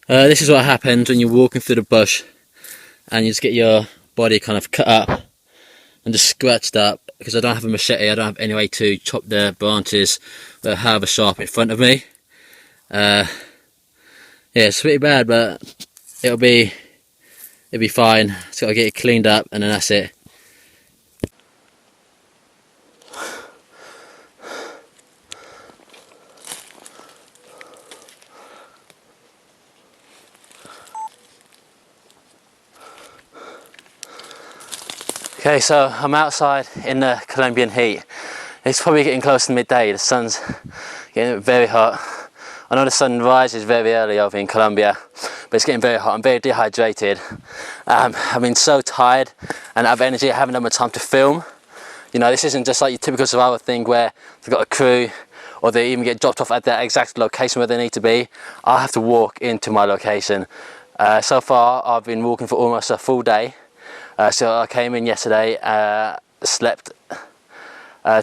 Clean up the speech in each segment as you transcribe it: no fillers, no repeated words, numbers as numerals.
This is what happens when you're walking through the bush and you just get your body kind of cut up and just scratched up, because I don't have a machete. I don't have any way to chop the branches that have a sharp in front of me. Yeah, it's pretty bad, but it'll be fine. Just gotta get it cleaned up and then that's it. Okay, so I'm outside in the Colombian heat. It's probably getting close to midday. The sun's getting very hot. I know the sun rises very early over in Colombia, but it's getting very hot. I'm very dehydrated. I've been so tired and out of energy. I haven't had much time to film. You know, this isn't just like your typical survival thing where they've got a crew or they even get dropped off at their exact location where they need to be. I have to walk into my location. So far, I've been walking for almost a full day. So I came in yesterday, slept,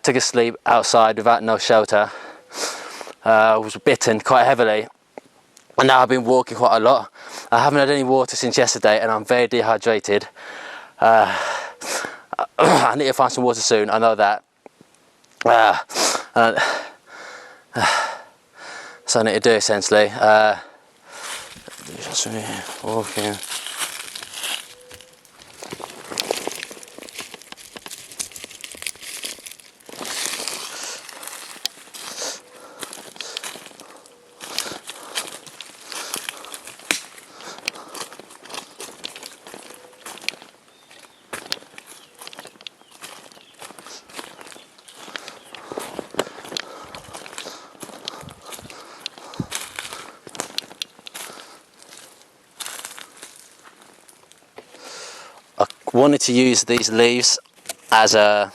took a sleep outside without no shelter. I was bitten quite heavily, and now I've been walking quite a lot. I haven't had any water since yesterday and I'm very dehydrated. I need to find some water soon, I know that. So I need to do essentially. Walking. Wanted to use these leaves as a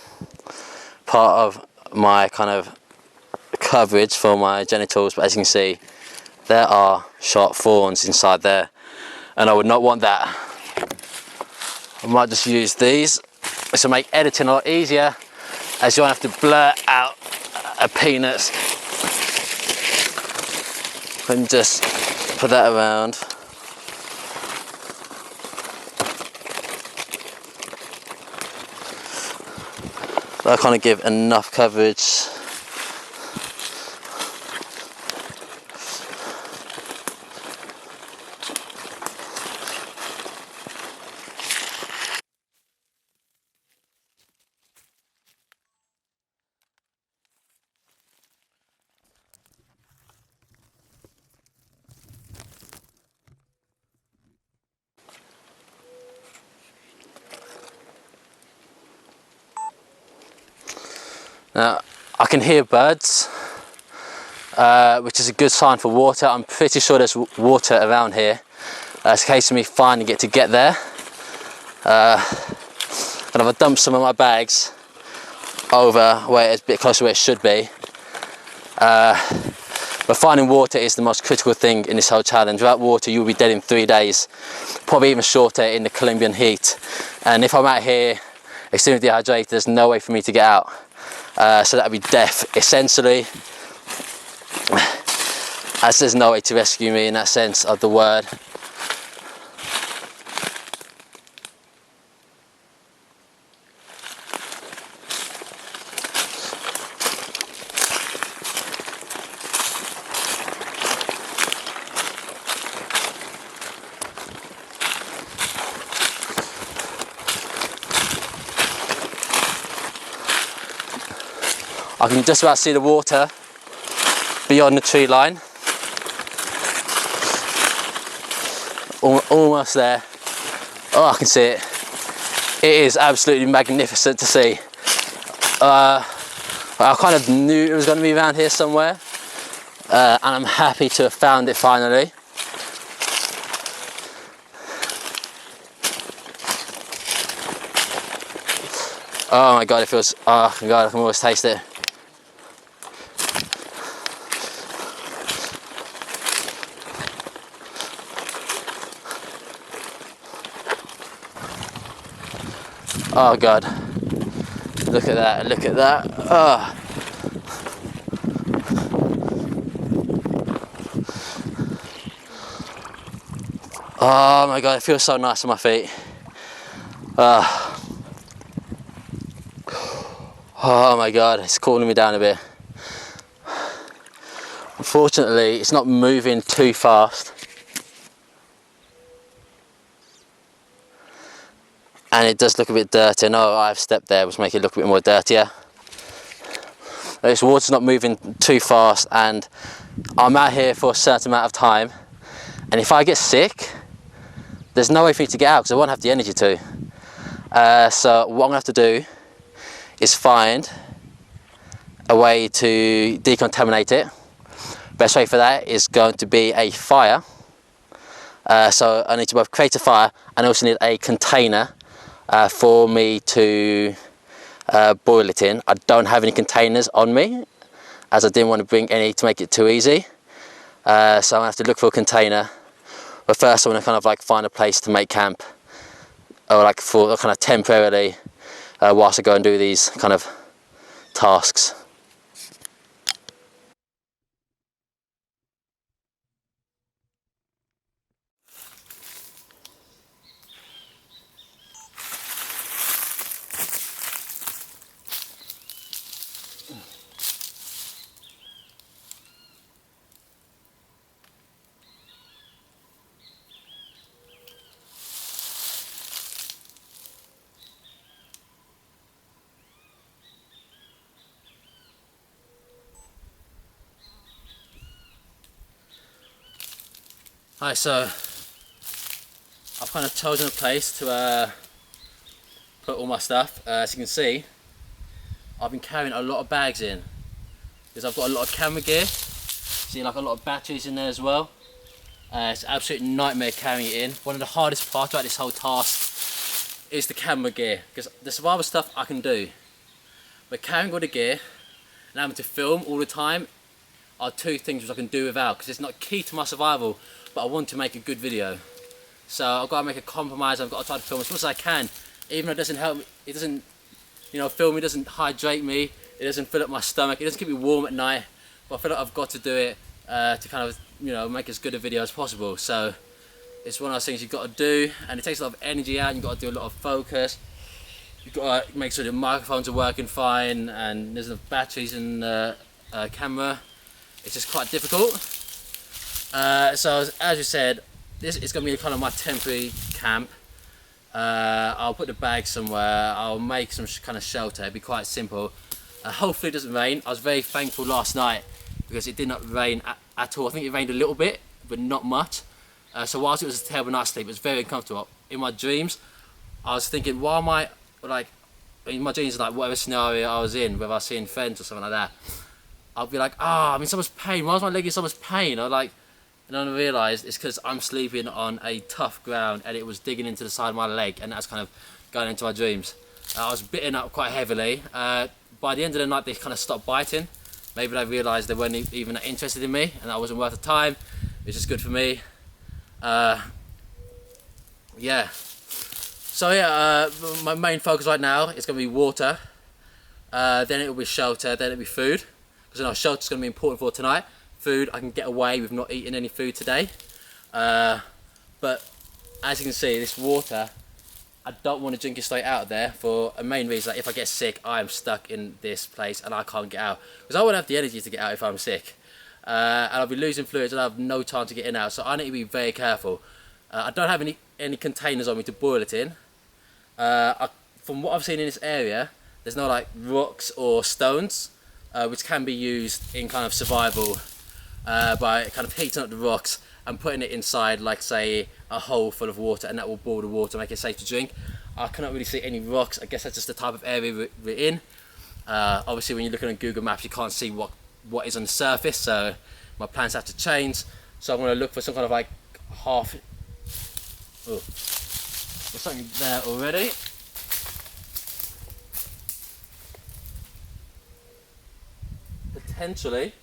part of my kind of coverage for my genitals, but as you can see there are sharp thorns inside there and I would not want that. I might just use these. This will make editing a lot easier as you don't have to blur out a penis. And just put that around. I kind of give enough coverage. Now, I can hear birds, which is a good sign for water. I'm pretty sure there's water around here. It's a case of me finding it to get there. And I've dumped some of my bags over where it's a bit closer to where it should be. But finding water is the most critical thing in this whole challenge. Without water, you'll be dead in 3 days, probably even shorter in the Colombian heat. And if I'm out here extremely dehydrated, there's no way for me to get out. So that would be death, essentially, as there's no way to rescue me in that sense of the word. I can just about see the water beyond the tree line. Almost there. Oh, I can see it. It is absolutely magnificent to see. I kind of knew it was going to be around here somewhere, and I'm happy to have found it finally. Oh my god, it feels, oh my god, I can almost taste it. Oh god, look at that, look at that. Oh. Oh my god, it feels so nice on my feet. Oh my god, it's cooling me down a bit. Unfortunately, it's not moving too fast. And it does look a bit dirty. I know I've stepped there, which makes it look a bit more dirtier. This water's not moving too fast, and I'm out here for a certain amount of time. And if I get sick, there's no way for me to get out because I won't have the energy to. So what I'm gonna have to do is find a way to decontaminate it. Best way for that is going to be a fire. So I need to both create a fire and also need a container for me to boil it in. I don't have any containers on me, as I didn't want to bring any to make it too easy. So I'm gonna have to look for a container. But first I want to kind of like find a place to make camp, or like for kind of temporarily, whilst I go and do these kind of tasks. Alright, so I've kind of chosen a place to put all my stuff. As you can see, I've been carrying a lot of bags in because I've got a lot of camera gear. See, like a lot of batteries in there as well. It's an absolute nightmare carrying it in. One of the hardest parts about this whole task is the camera gear, because the survival stuff I can do, but carrying all the gear and having to film all the time are two things which I can do without, because it's not key to my survival, but I want to make a good video. So I've got to make a compromise. I've got to try to film as much as I can, even though it doesn't help me. It doesn't, you know, filming doesn't hydrate me. It doesn't fill up my stomach. It doesn't keep me warm at night. But I feel like I've got to do it to kind of, you know, make as good a video as possible. So it's one of those things you've got to do, and it takes a lot of energy out. You've got to do a lot of focus. You've got to make sure the microphones are working fine, and there's enough batteries in the camera. It's just quite difficult. So as you said, this is going to be kind of my temporary camp. I'll put the bag somewhere. I'll make some kind of shelter. It'll be quite simple. Hopefully it doesn't rain. I was very thankful last night because it did not rain at all. I think it rained a little bit, but not much. So whilst it was a terrible night's sleep, it was very uncomfortable. In my dreams, I was thinking, why am I, like, in my dreams, like whatever scenario I was in, whether I was seeing friends or something like that, I'll be like, I'm in so much pain. Why is my leg in so much pain? Or like, and then I realised it's because I'm sleeping on a tough ground and it was digging into the side of my leg, and that's kind of going into my dreams. I was bitten up quite heavily. By the end of the night, they kind of stopped biting. Maybe they realised they weren't even that interested in me and that wasn't worth the time. It's just good for me. Yeah. So yeah, my main focus right now is going to be water. Then it will be shelter. Then it will be food. Because I know shelter is going to be important for tonight. Food, I can get away with not eating any food today. But as you can see, this water, I don't want to drink it straight out of there for a main reason. Like if I get sick, I am stuck in this place and I can't get out. Because I won't have the energy to get out if I'm sick. And I'll be losing fluids and I'll have no time to get in and out. So I need to be very careful. I don't have any containers on me to boil it in. From what I've seen in this area, there's no like rocks or stones, which can be used in kind of survival by kind of heating up the rocks and putting it inside, like say a hole full of water, and that will boil the water, make it safe to drink. I cannot really see any rocks. I guess that's just the type of area we're in. Obviously when you're looking at Google Maps, you can't see what is on the surface, so my plans have to change. So I'm going to look for some kind of like there's something there already. Potentially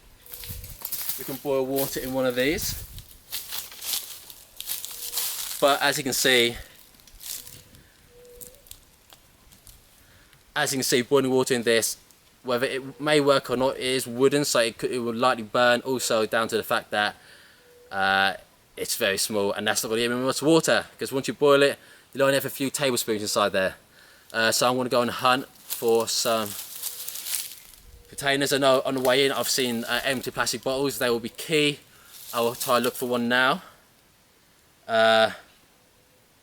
we can boil water in one of these, but as you can see, boiling water in this, whether it may work or not, it is wooden, so it will likely burn. Also down to the fact that it's very small, and that's not going to give me much water, because once you boil it, you'll only have a few tablespoons inside there. So I'm going to go and hunt for some containers. I know on the way in I've seen empty plastic bottles. They will be key. I will try and look for one now. Yeah,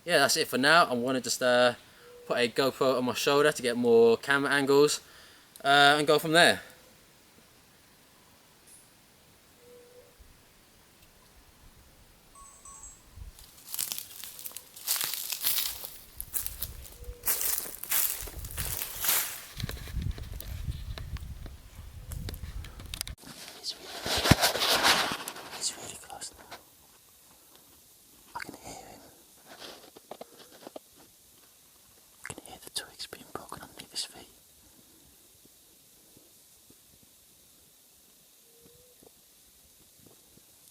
that's it for now. I'm going to just put a GoPro on my shoulder to get more camera angles and go from there. He's really close now. I can hear him. I can hear the twigs being broken underneath his feet.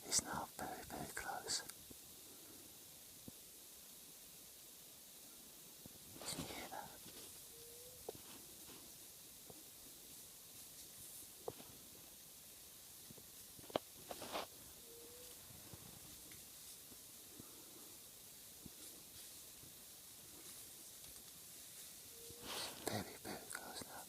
He's now very, very close. Can you hear that? Very, very close now.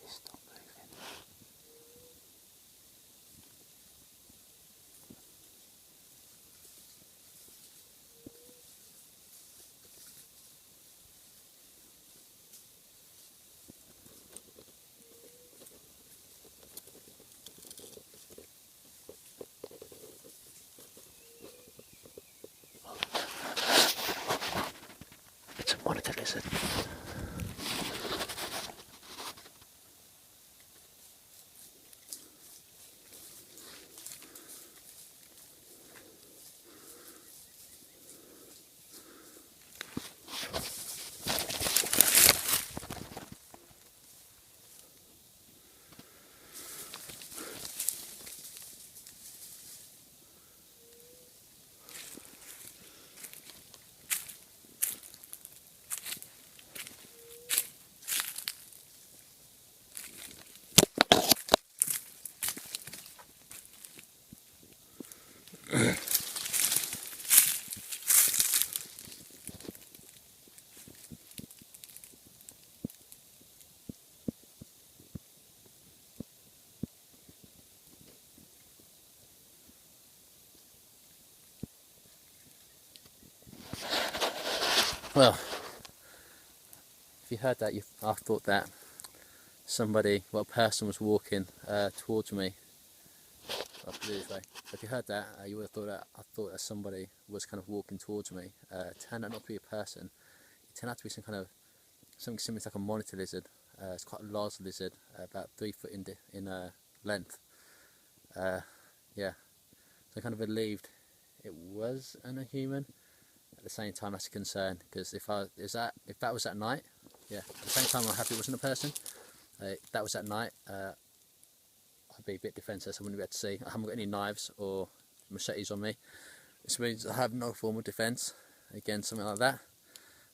He's still moving. It's a monitor lizard. Well, if you heard that, I thought that somebody, well, a person was walking towards me. I'll put it this way. If you heard that, you would have thought that I thought that somebody was kind of walking towards me. It turned out not to be a person. It turned out to be something similar to like a monitor lizard. It's quite a large lizard, about 3 foot in length. Yeah, so I kind of believed it was a human. At the same time, that's a concern, because if that was at night, yeah. At the same time, I'm happy it wasn't a person. If that was at night, I'd be a bit defenceless. I wouldn't be able to see. I haven't got any knives or machetes on me. This means I have no form of defence against something like that.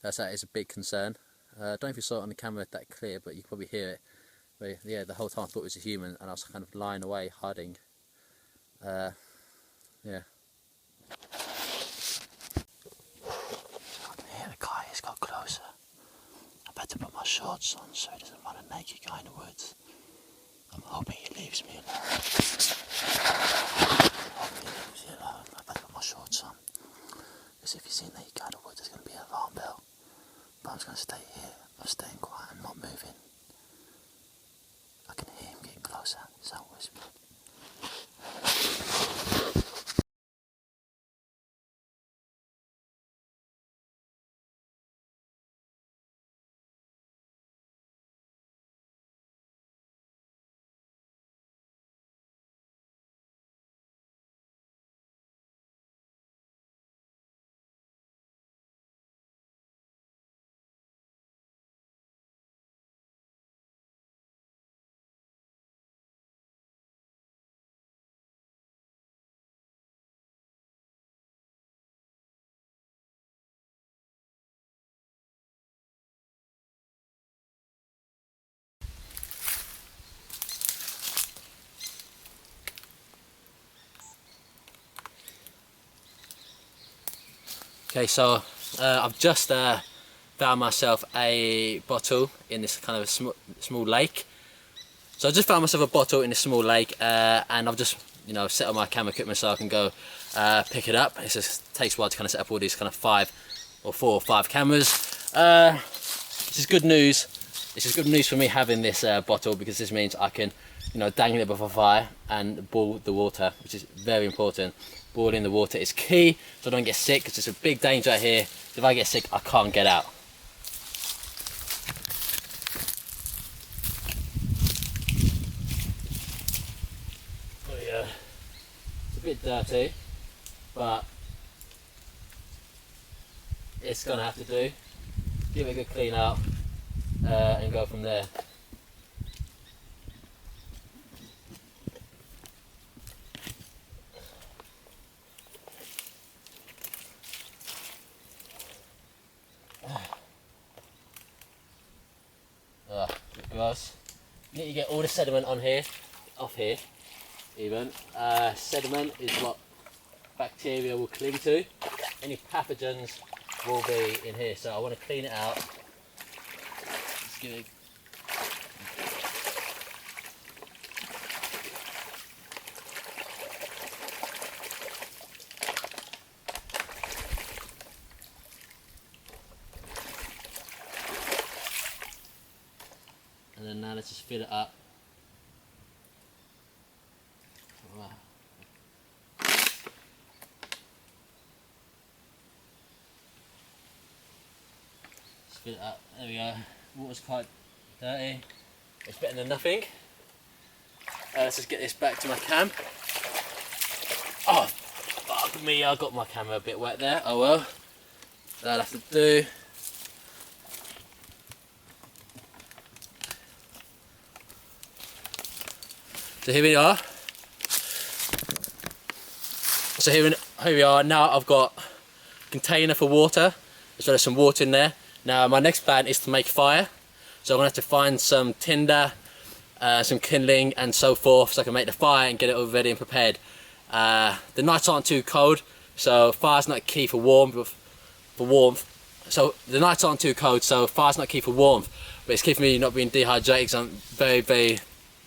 That is a big concern. I don't know if you saw it on the camera that clear, but you can probably hear it. But yeah, the whole time I thought it was a human, and I was kind of lying away, hiding. Yeah. I can hear the guy. He's got closer. I better put my shorts on so he doesn't run a naked guy in the woods. I'm hoping he leaves me alone. I better put my shorts on. Because if you see a naked guy in the woods, there's going to be an alarm bell. But I'm just going to stay here. I'm staying quiet and not moving. I can hear him getting closer. So whispering. Okay, so I've just found myself a bottle in this kind of small lake. So I just found myself a bottle in a small lake, and I've just, you know, set up my camera equipment so I can go pick it up. It just takes a while to kind of set up all these kind of 4 or 5 cameras. This is good news. This is good news for me having this bottle, because this means I can, you know, dangle it above a fire and boil the water, which is very important. Boiling the water is key so I don't get sick, because there's a big danger out here. If I get sick, I can't get out. It's a bit dirty, but it's gonna have to do. Give it a good clean out and go from there. Gross. You need to get all the sediment on here, off here even. Sediment is what bacteria will cling to. Any pathogens will be in here, so I want to clean it out. Just give it. And then now let's just fill it up. Wow. Just fill it up. There we go. Water's quite dirty. It's better than nothing. Let's just get this back to my cam. Oh, fuck me! I got my camera a bit wet there. Oh well. That'll have to do. So here we are. So here we are. Now I've got a container for water, as well as some water in there. Now my next plan is to make fire. So I'm gonna have to find some tinder, some kindling and so forth, so I can make the fire and get it all ready and prepared. The nights aren't too cold, so fire's not key for warmth. So the nights aren't too cold, so fire's not key for warmth, but it's key for me not being dehydrated, because I'm very, very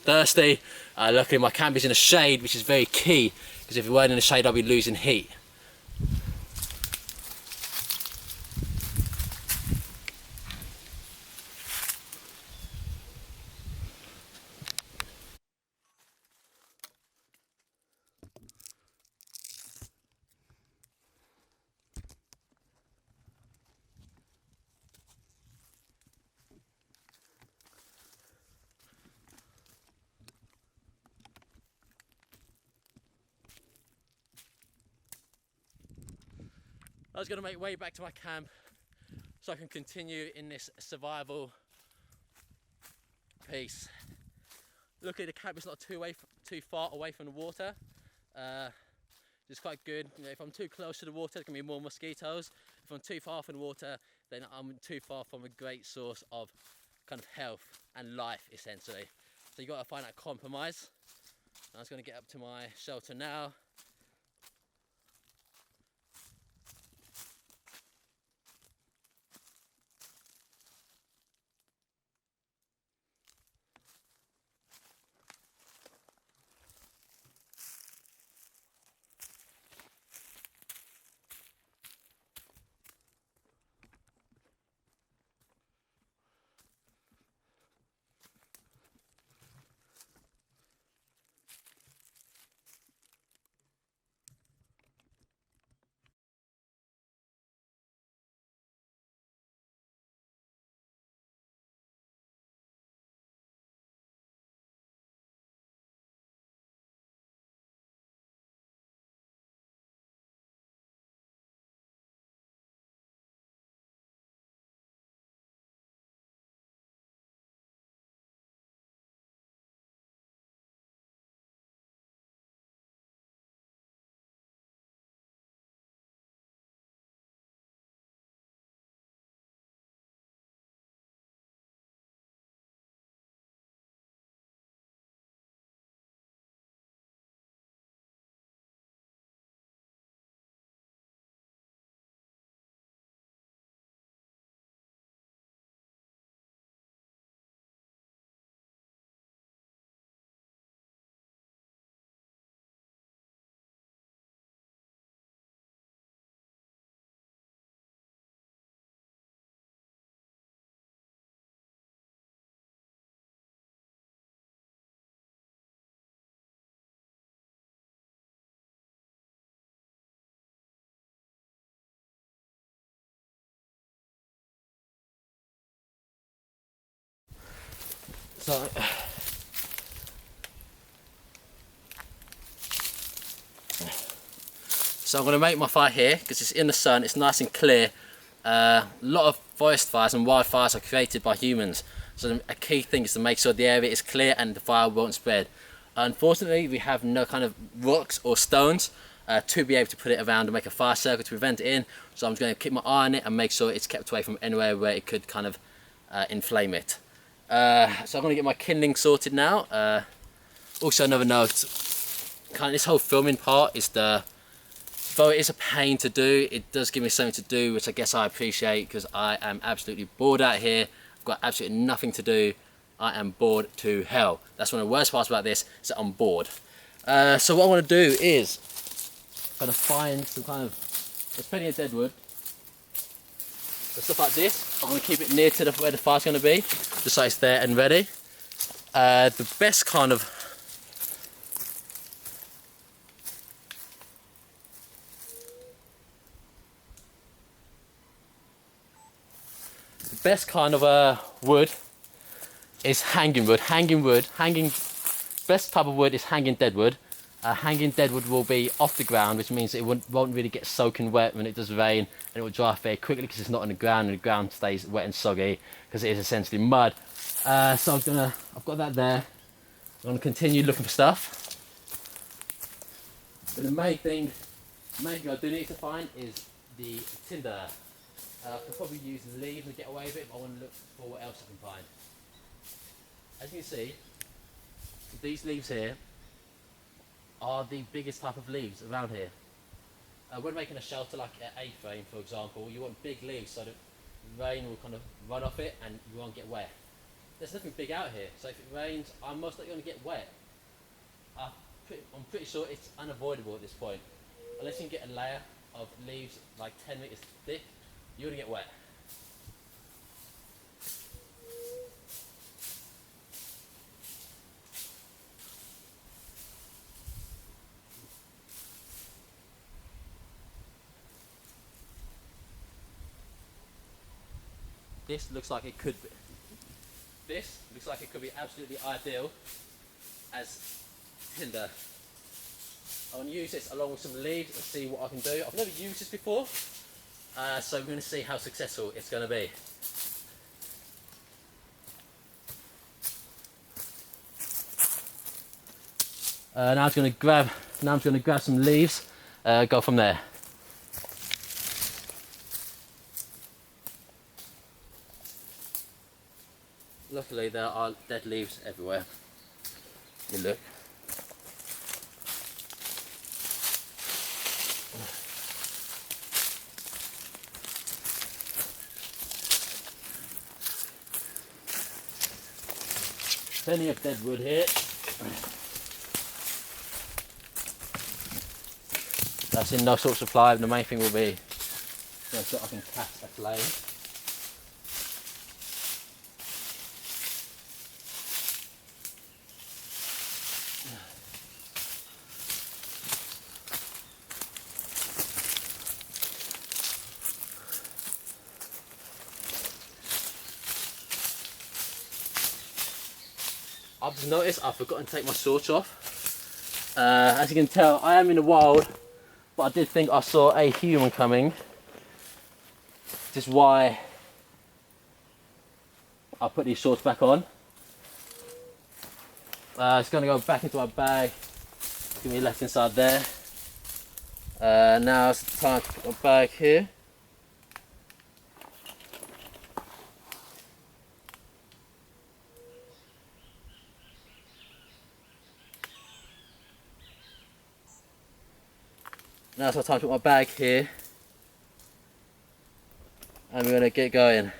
thirsty. Luckily my camp is in the shade, which is very key, because if it weren't in the shade I'll be losing heat. I was going to make way back to my camp so I can continue in this survival piece. Luckily the camp is not too far away from the water. It's quite good. You know, if I'm too close to the water, there can be more mosquitoes. If I'm too far from the water, then I'm too far from a great source of kind of health and life, essentially. So you got to find that compromise. I was going to get up to my shelter now. So I'm going to make my fire here because it's in the sun, it's nice and clear. A lot of forest fires and wildfires are created by humans, so a key thing is to make sure the area is clear and the fire won't spread. Unfortunately, we have no kind of rocks or stones to be able to put it around and make a fire circle to prevent it in, so I'm just going to keep my eye on it and make sure it's kept away from anywhere where it could kind of inflame it. So I'm going to get my kindling sorted now. Also, another note, kind of this whole filming part is though it is a pain to do, it does give me something to do, which I guess I appreciate, because I am absolutely bored out here. I've got absolutely nothing to do. I am bored to hell. That's one of the worst parts about this, is that I'm bored. So what I want to do is, I'm going to find some kind of, there's plenty of dead wood. So stuff like this, I'm going to keep it near to where the fire's going to be, just so it's there and ready. The best kind of wood is hanging wood. Best type of wood is hanging deadwood. Hanging deadwood will be off the ground, which means it won't really get soaking wet when it does rain, and it will dry off very quickly because it's not on the ground, and the ground stays wet and soggy because it is essentially mud. So I've got that there. I'm gonna continue looking for stuff. But the main thing I do need to find is the tinder. I could probably use leaves and get away with it, but I want to look for what else I can find. As you can see, these leaves here are the biggest type of leaves around here. When making a shelter like an A-frame, for example, you want big leaves so that rain will kind of run off it and you won't get wet. There's nothing big out here, so if it rains, I'm most likely going to get wet. I'm pretty sure it's unavoidable at this point. Unless you can get a layer of leaves like 10 meters thick, you're going to get wet. This looks like it could be. This looks like it could be absolutely ideal as tinder. I want to use this along with some leaves and see what I can do. I've never used this before, so we're going to see how successful it's going to be. Now I'm going to grab some leaves, go from there. Luckily there are dead leaves everywhere. You look. Plenty of dead wood here. That's in no short supply. The main thing will be so I can catch a flame. I've just noticed I've forgotten to take my torch off. As you can tell, I am in the wild, but I did think I saw a human coming. Which is why I put these shorts back on. It's going to go back into my bag. It's going to be left inside there. Now it's time to put my bag here. Now it's time to put my bag here, and we're going to get going.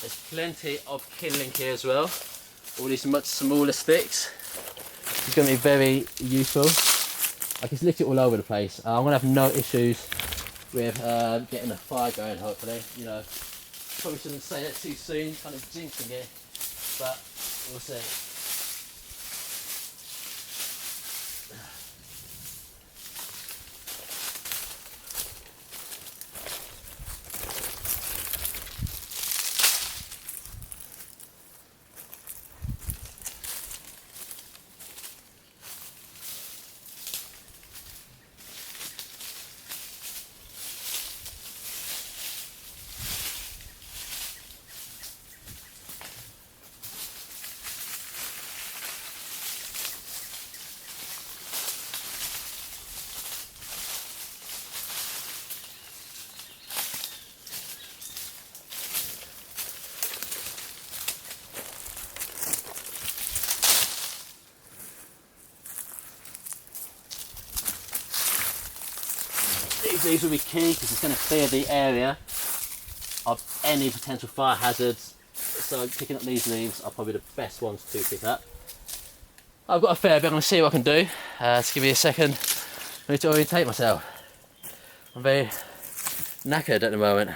There's plenty of kindling here as well. All these much smaller sticks. It's going to be very useful. Like, it's literally all over the place. I'm going to have no issues with getting a fire going, hopefully. You know, probably shouldn't say that too soon, kind of jinxing it, but we'll see. These will be key because it's going to clear the area of any potential fire hazards. So picking up these leaves are probably the best ones to pick up. I've got a fair bit. I'm going to see what I can do. Just give me a second. I need to orientate myself. I'm very knackered at the moment.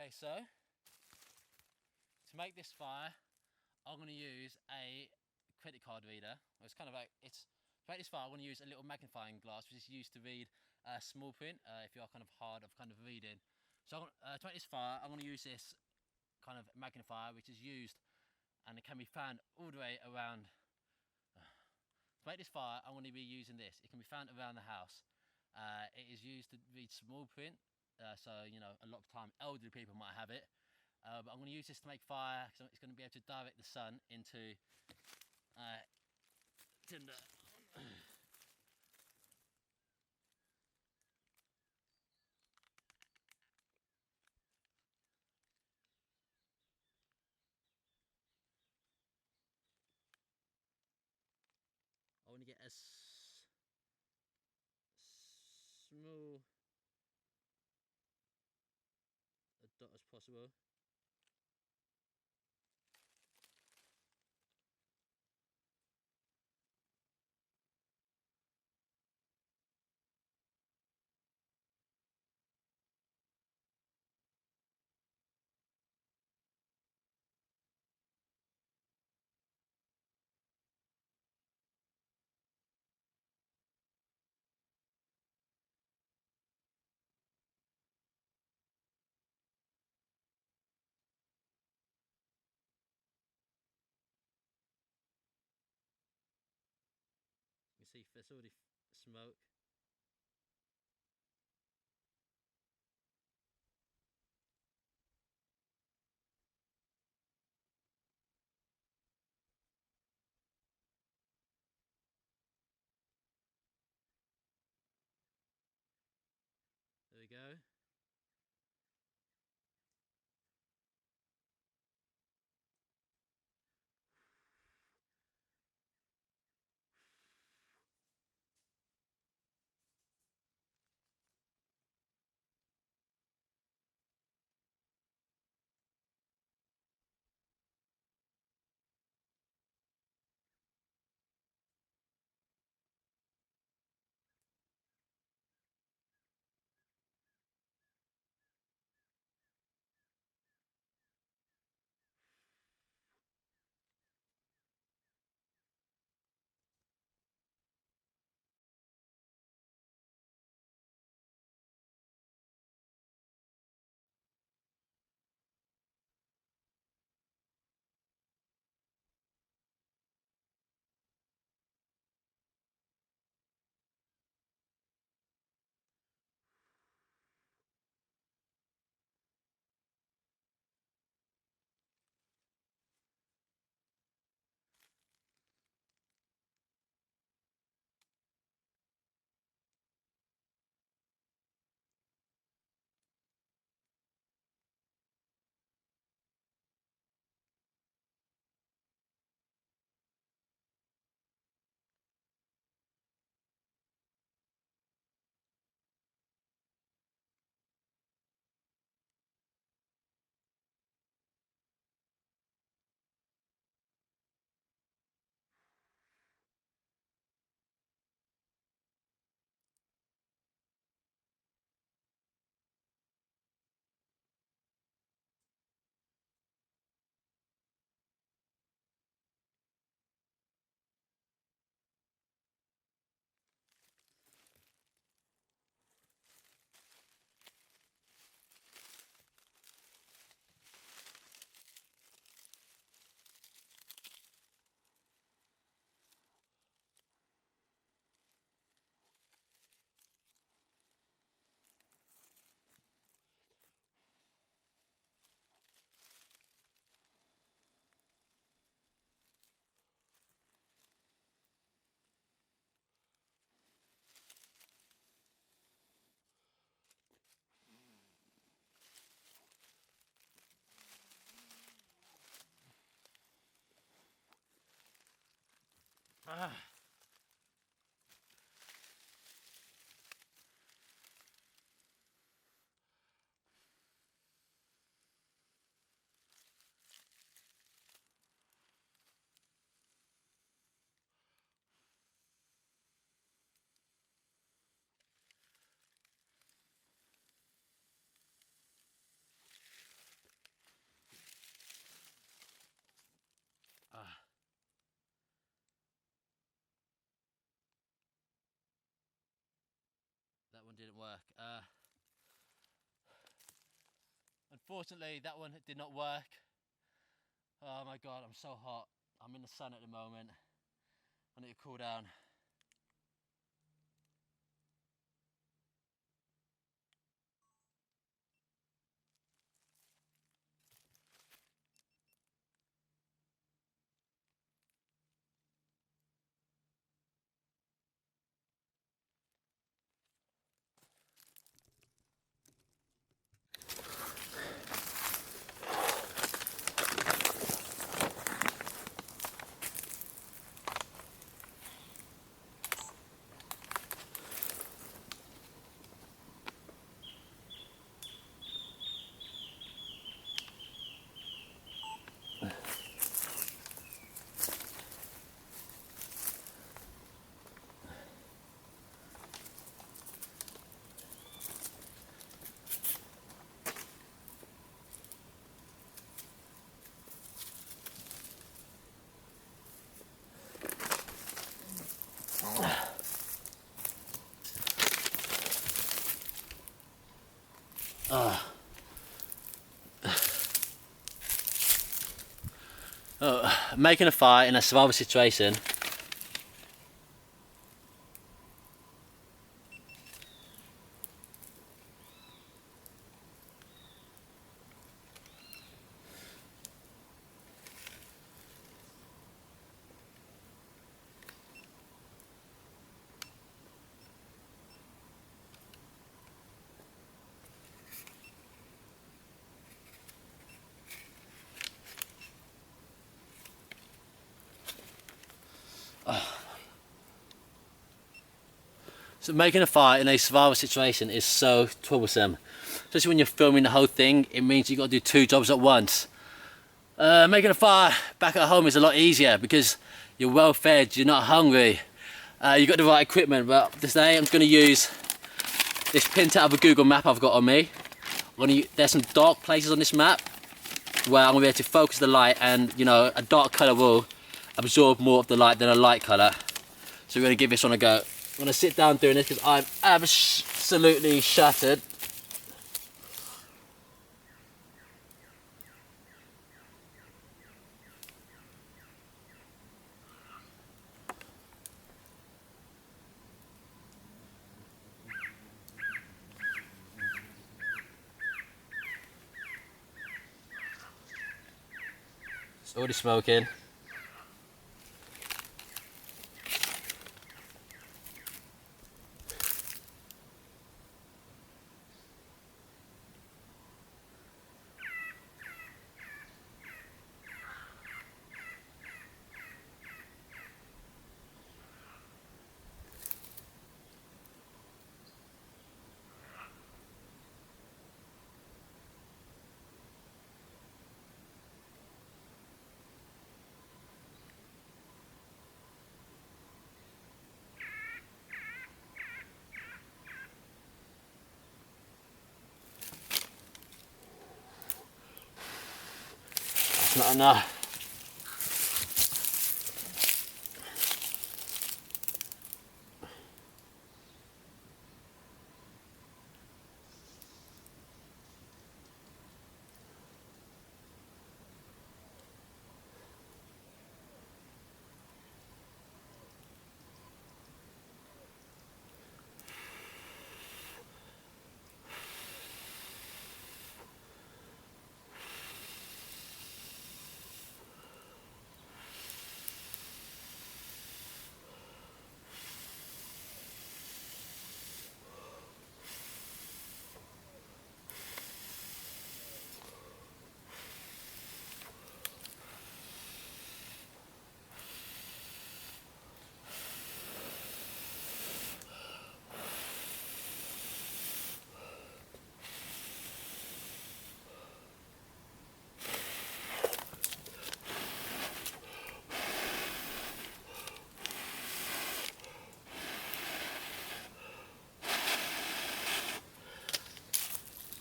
Okay, so to make this fire, I'm going to use a credit card reader. It's kind of like, to make this fire, I'm going to use a little magnifying glass, which is used to read small print, if you are kind of hard of kind of reading. So to make this fire, I'm going to use this kind of magnifier, which is used, and it can be found all the way around. To make this fire, I'm going to be using this. It can be found around the house. It is used to read small print, so you know, a lot of time elderly people might have it. But I'm going to use this to make fire because it's going to be able to direct the sun into tinder. I want to get as small a dot as possible. You see, there's already smoke. There we go. Ah. one didn't work. Unfortunately, that one did not work. Oh my god, I'm so hot. I'm in the sun at the moment. I need to cool down. Making a fire in a survival situation. So making a fire in a survival situation is so troublesome. Especially when you're filming the whole thing, it means you've got to do 2 jobs at once. Making a fire back at home is a lot easier because you're well fed, you're not hungry. You've got the right equipment, but today I'm just going to use this print out of a Google map I've got on me. There's some dark places on this map where I'm going to be able to focus the light, and you know, a dark colour will absorb more of the light than a light colour. So we're going to give this one a go. I'm going to sit down doing this because I'm absolutely shattered. It's already smoking. Not enough.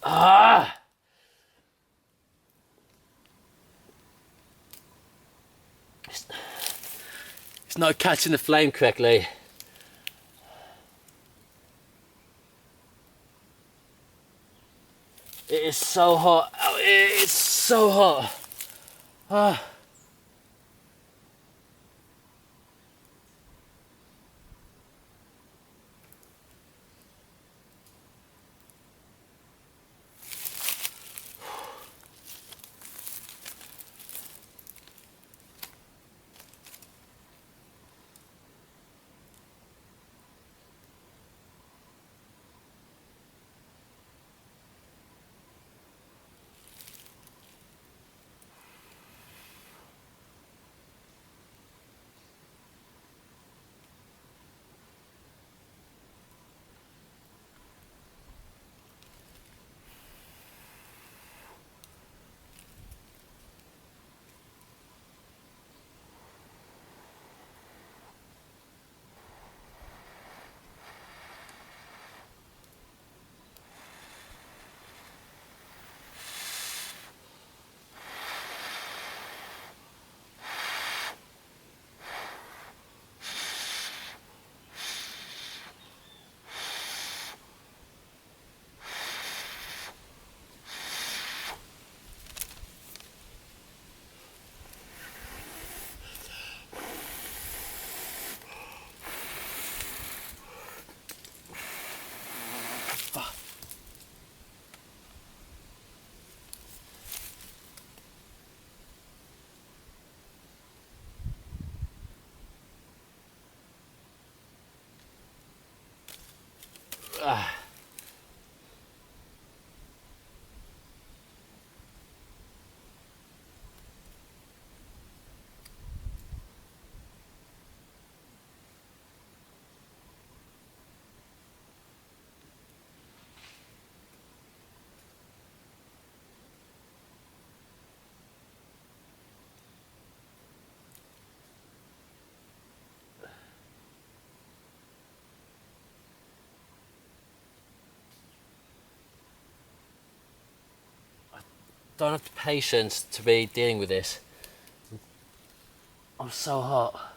Ah! It's not catching the flame correctly. It is so hot out here, it's so hot. Ah. Don't have the patience to be dealing with this. I'm so hot.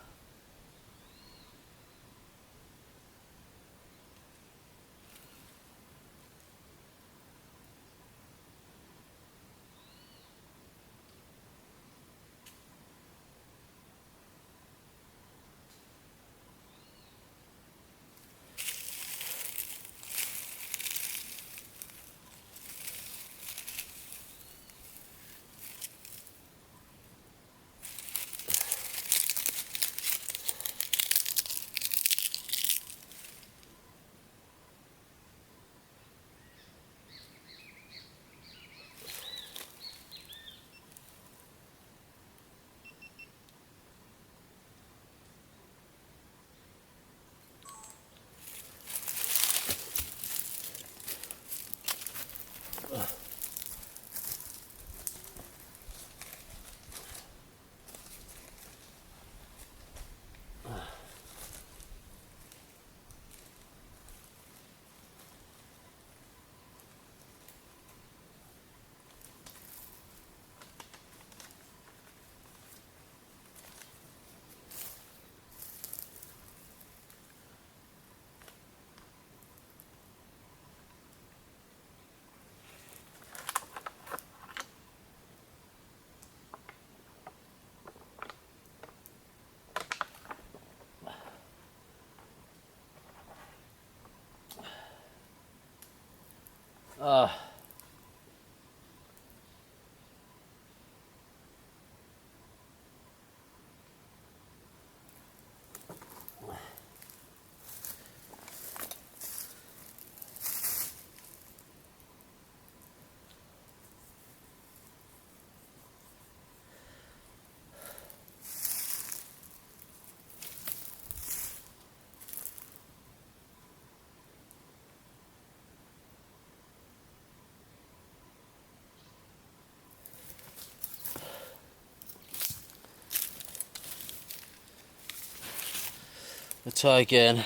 Uh, let's try again.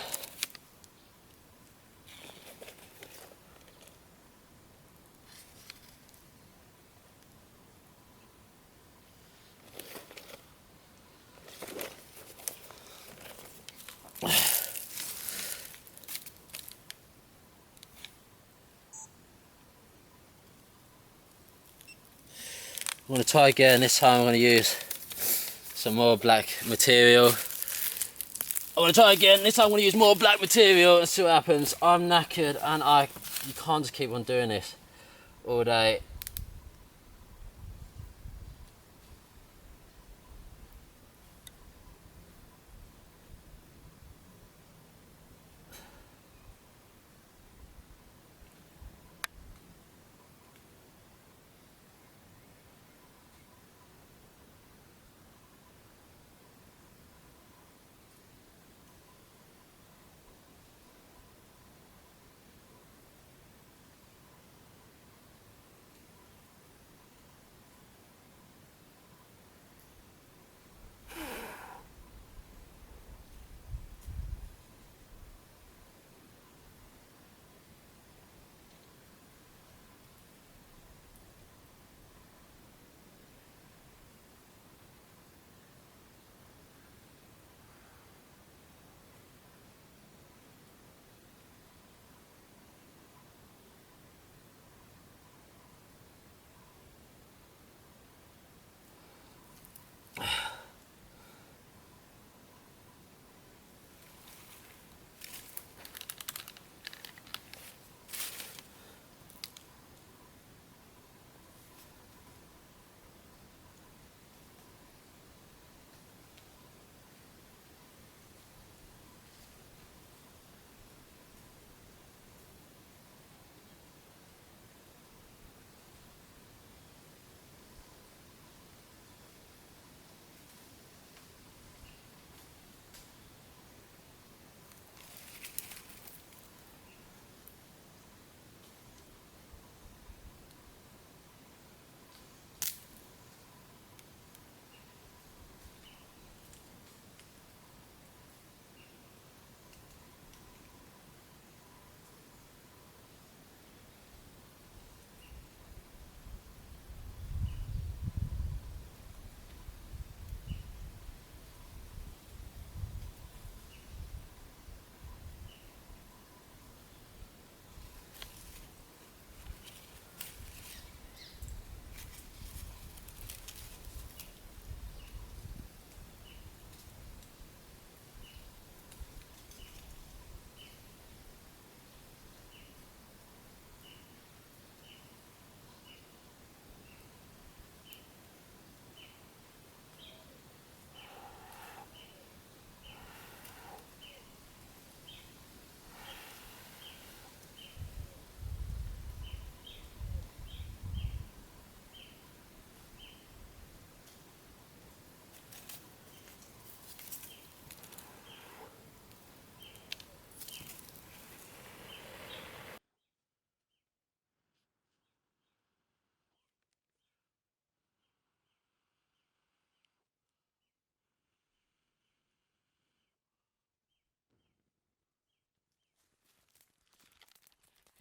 I'm going to try again. This time I'm going to use some more black material. I'm going to try again. This time I'm going to use more black material and see what happens. I'm knackered and you can't just keep on doing this all day.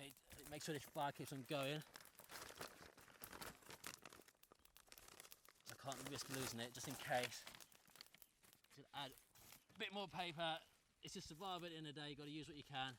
Okay, make sure this fire keeps on going. I can't risk losing it, just in case. Just add a bit more paper. It's just survival at the end of the day. You've got to use what you can.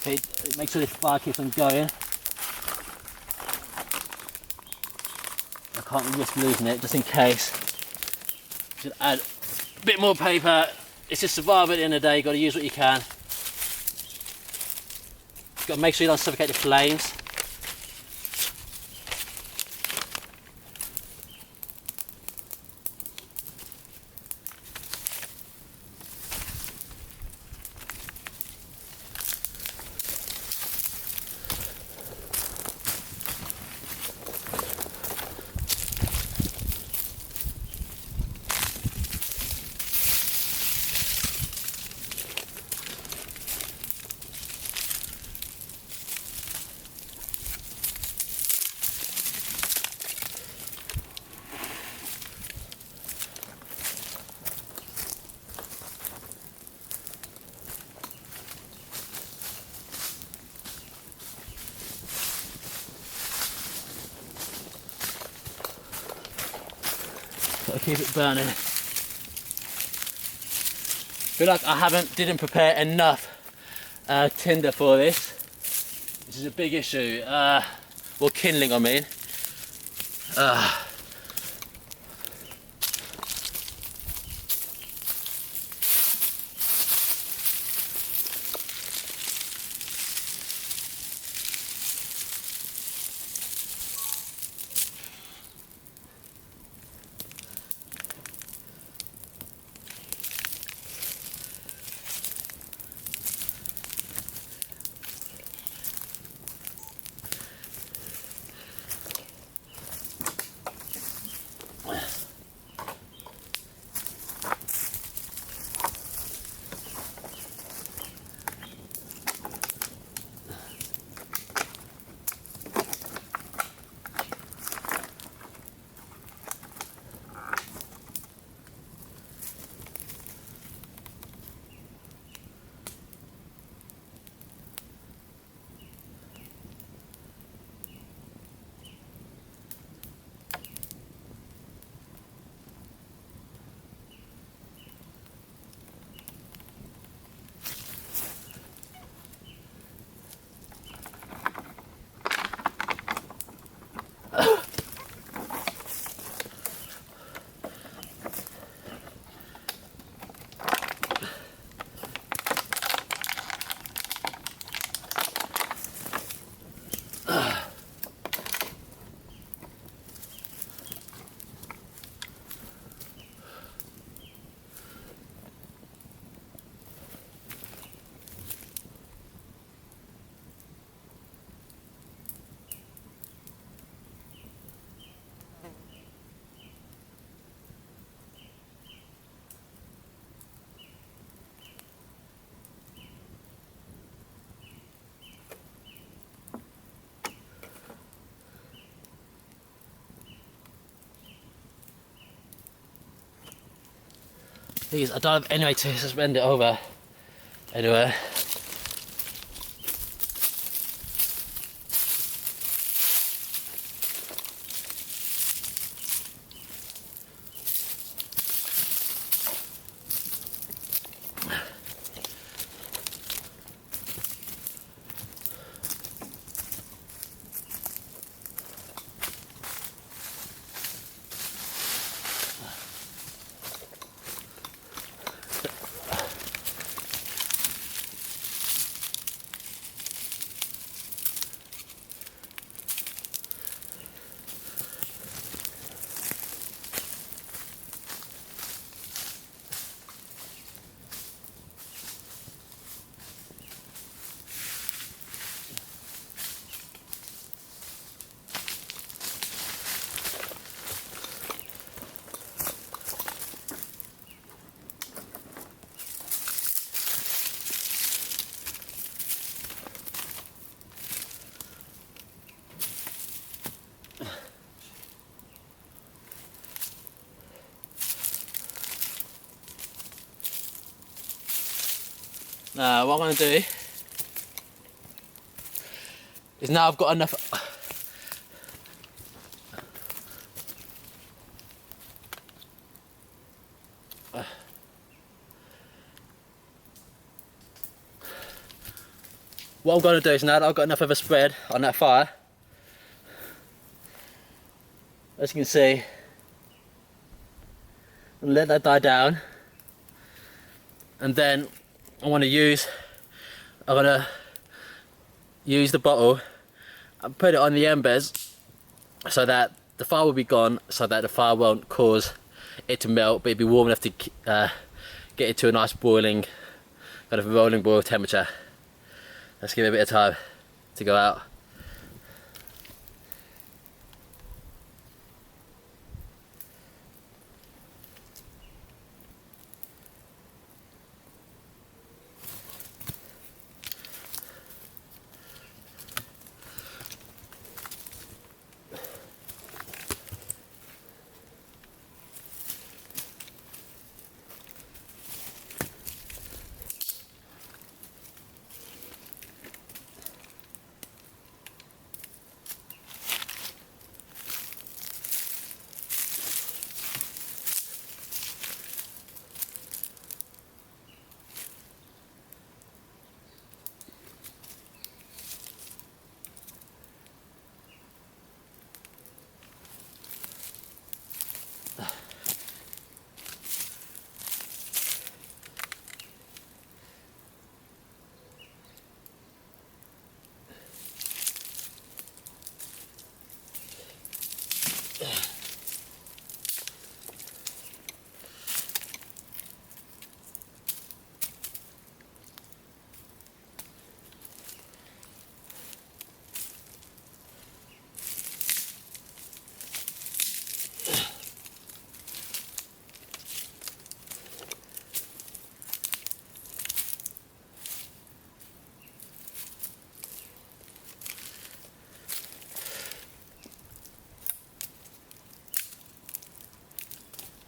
Okay, make sure this fire keeps on going. I can't risk losing it, just in case. Just add a bit more paper. It's just survival at the end of the day. You've got to use what you can. You've got to make sure you don't suffocate the flames. Gotta keep it burning. Feel like I didn't prepare enough tinder for this. This is a big issue. Well, kindling, I mean. These, I don't have any way to suspend it over anywhere. Now what I'm going to do is, now I've got enough what I'm going to do is, now that I've got enough of a spread on that fire, as you can see, and let that die down, and then I'm going to use the bottle and put it on the embers so that the fire will be gone, so that the fire won't cause it to melt, but it'll be warm enough to get it to a nice boiling, kind of a rolling boil temperature. Let's give it a bit of time to go out.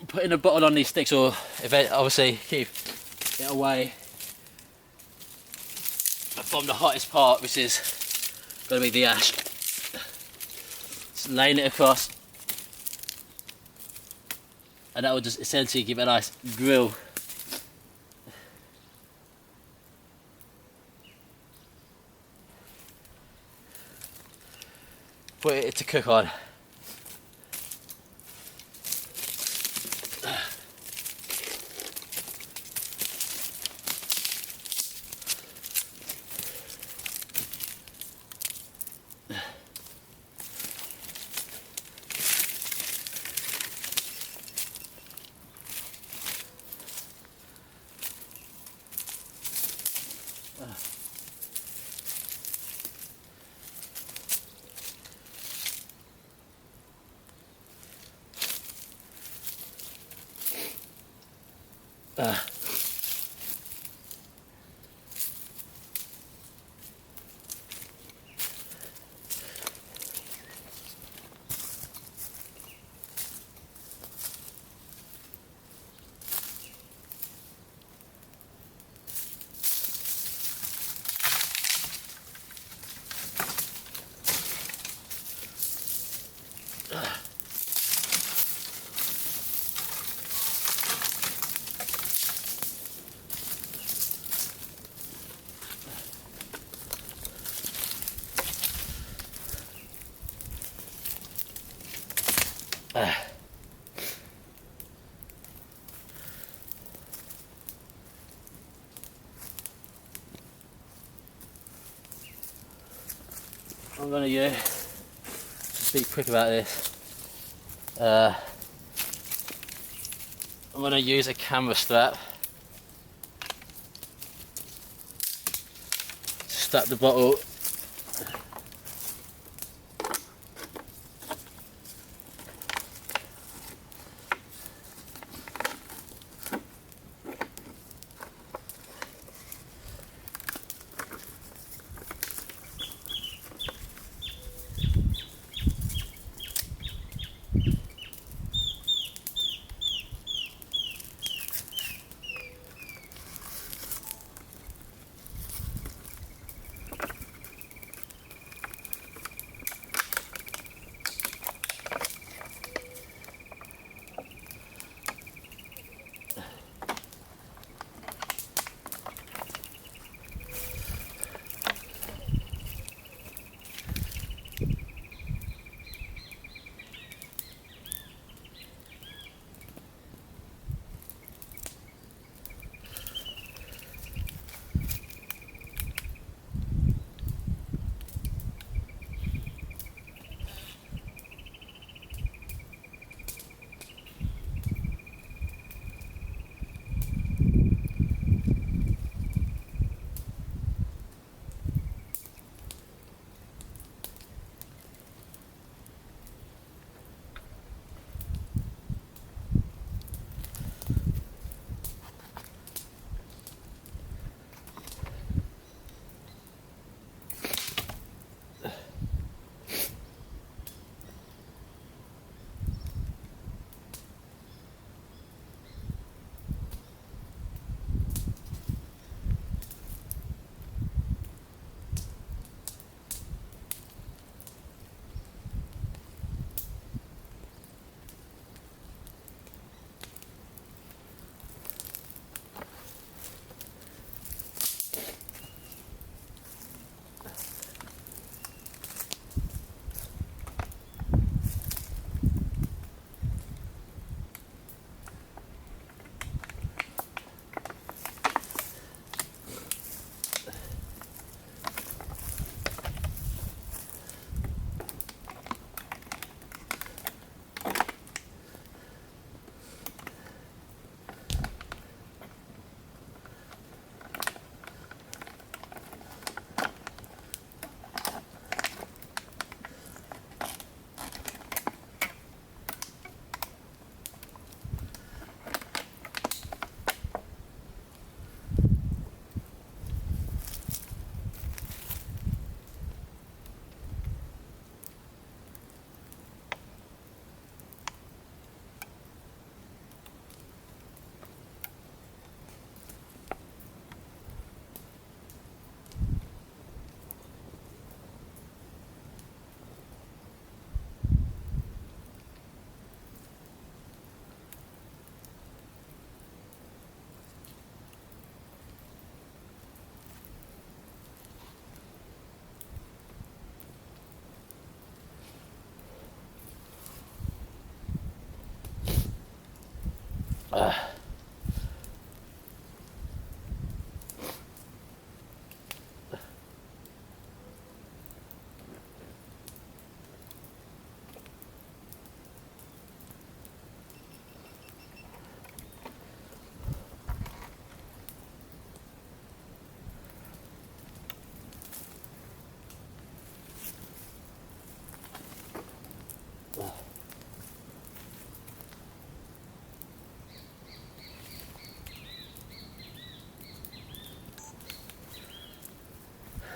Putting a bottle on these sticks, or if it, obviously keep it away from the hottest part, which is going to be the ash. Just laying it across, and that will just essentially give it a nice grill. Put it to cook on. I'm going to just be quick about this. I'm going to use a camera strap to strap the bottle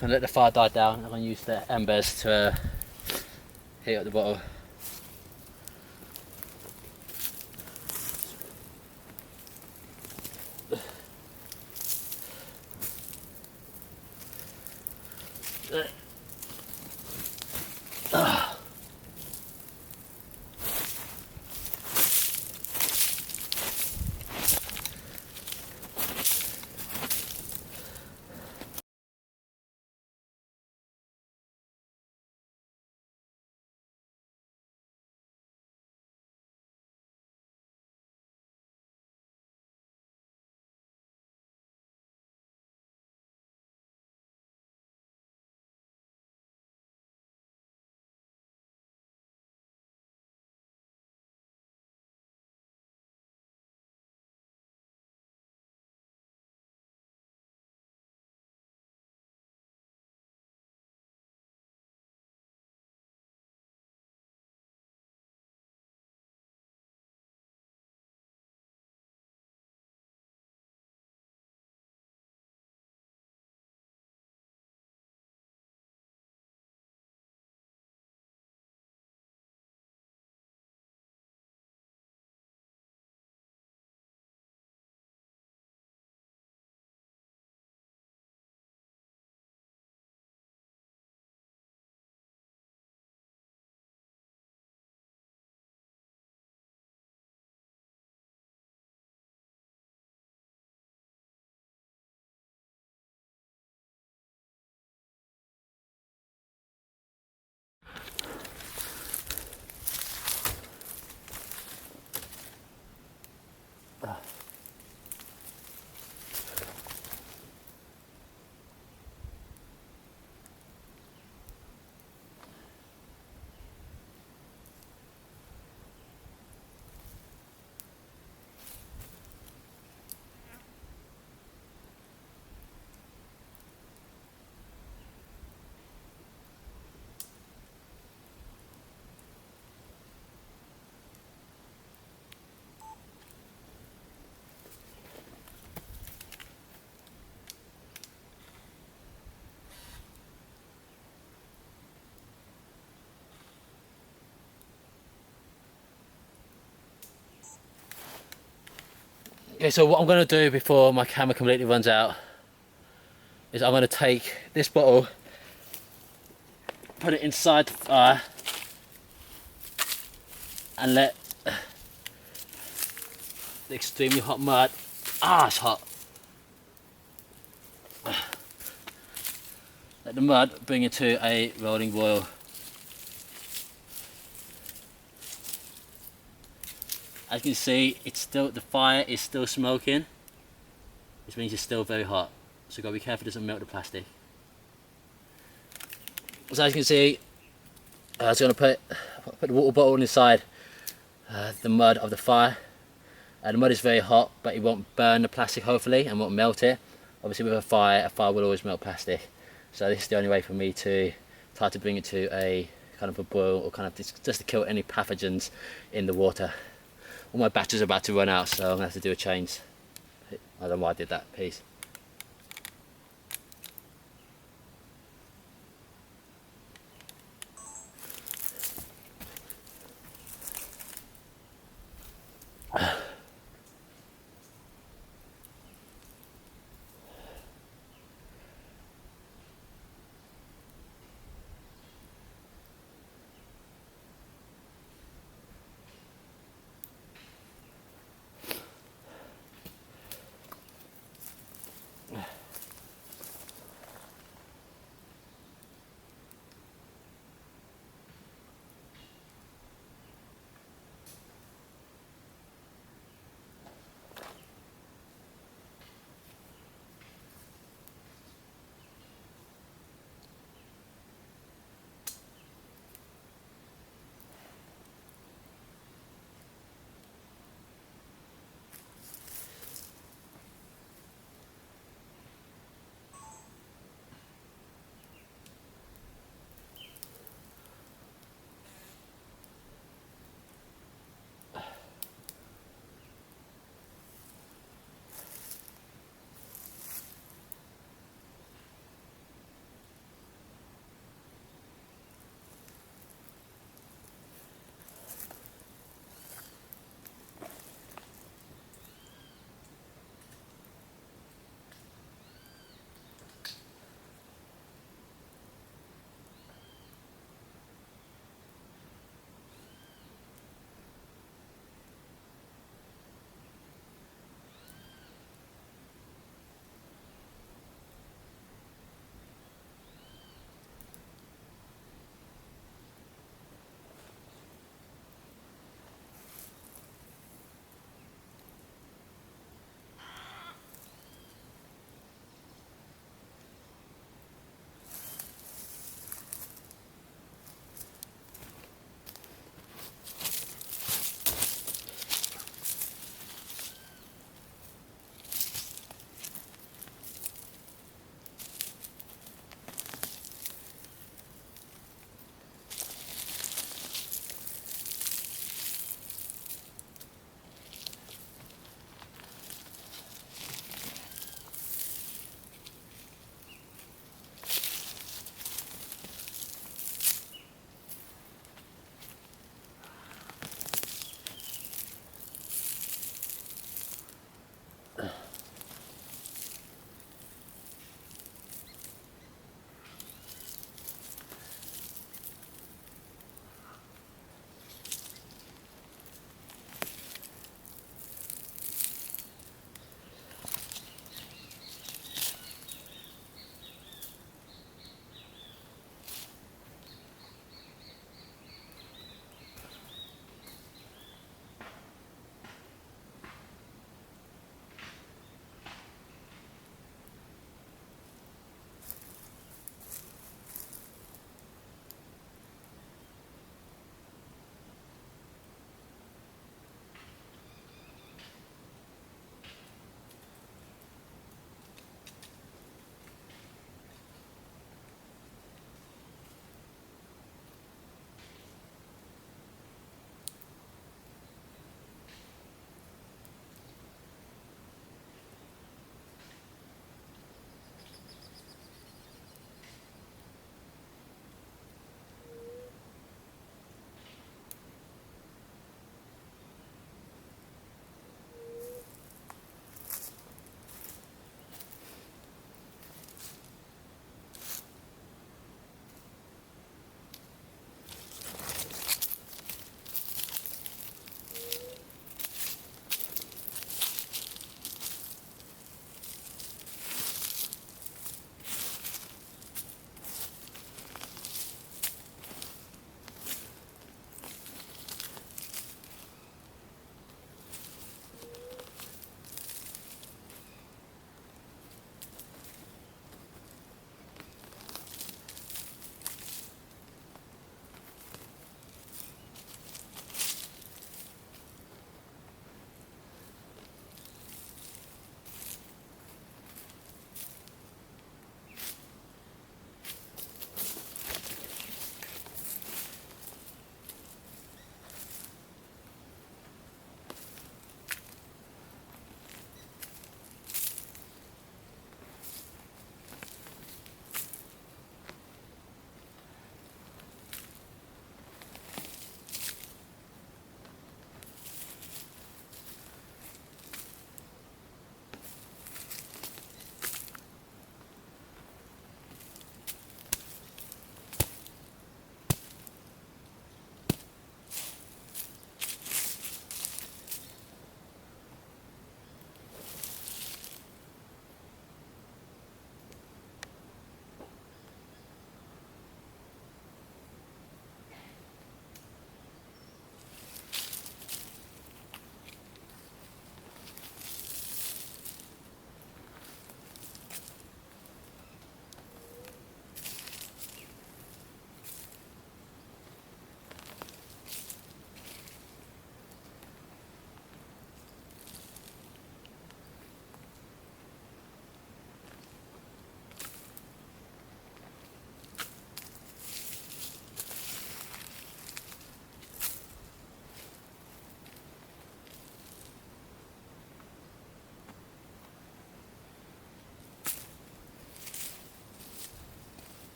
And let the fire die down. I'm going to use the embers to heat up the bottle. Okay, so what I'm going to do before my camera completely runs out is I'm going to take this bottle, put it inside the fire and let the extremely hot mud, it's hot, let the mud bring it to a rolling boil. As you can see, the fire is still smoking, which means it's still very hot. So you've got to be careful it doesn't melt the plastic. So as you can see, I'm just going to put the water bottle inside the mud of the fire. The mud is very hot, but it won't burn the plastic hopefully and won't melt it. Obviously with a fire will always melt plastic. So this is the only way for me to try to bring it to a kind of a boil, or kind of just to kill any pathogens in the water. All my batteries are about to run out, so I'm going to have to do a change. I don't know why I did that. Peace.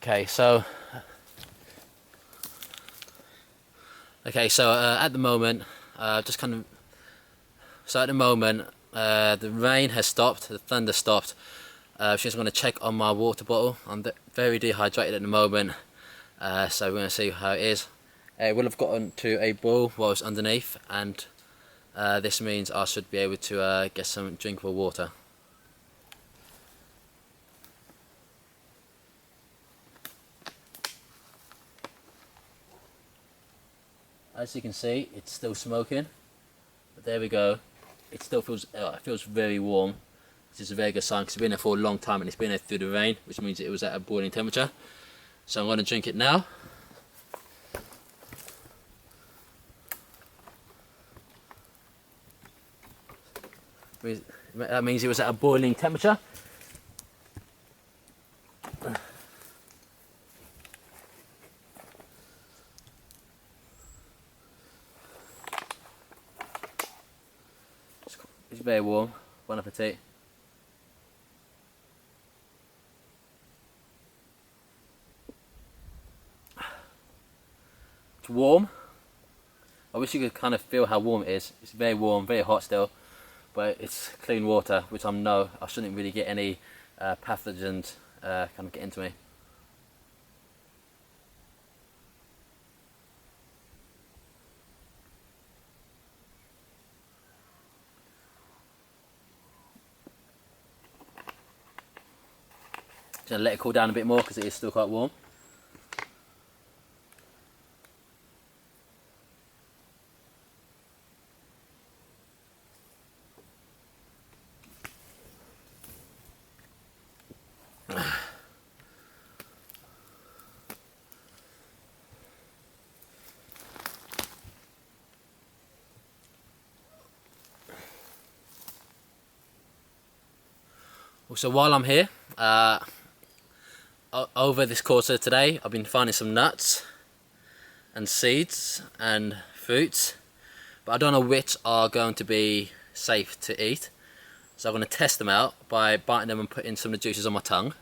Okay, so at the moment, the rain has stopped, the thunder stopped. Just going to check on my water bottle. I'm very dehydrated at the moment, so we're going to see how it is. It will have gotten to a boil while it's underneath, and this means I should be able to get some drinkable water. As you can see, it's still smoking, but there we go. It still feels very warm, which is a very good sign because it's been there for a long time and it's been there through the rain, which means it was at a boiling temperature. So I'm going to drink it now. That means it was at a boiling temperature. It's very warm. Bon appetit. It's warm. I wish you could kind of feel how warm it is. It's very warm, very hot still, but it's clean water, which I know I shouldn't really get any pathogens kind of get into me. Just gonna let it cool down a bit more because it is still quite warm. So while I'm here, over this course of today, I've been finding some nuts and seeds and fruits, but I don't know which are going to be safe to eat. So I'm going to test them out by biting them and putting some of the juices on my tongue.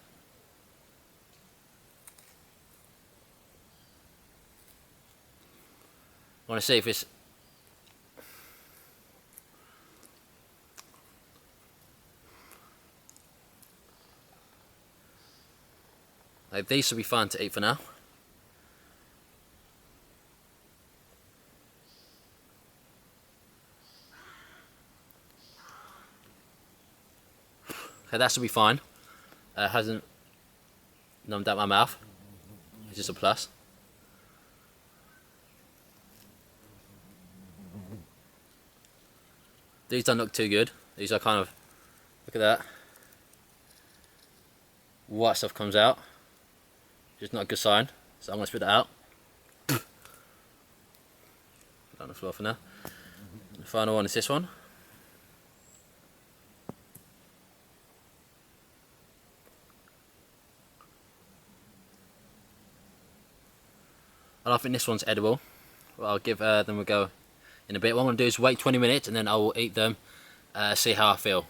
I want to see if it's... Like, these should be fine to eat for now. Okay, that should be fine. Hasn't numbed out my mouth, which is a plus. These don't look too good. These are kind of, look at that. White stuff comes out. Just not a good sign. So I'm going to spit it out. Put it on the floor for now. The final one is this one. I don't think this one's edible. Well, I'll give them a go in a bit. What I'm going to do is wait 20 minutes and then I will eat them, see how I feel.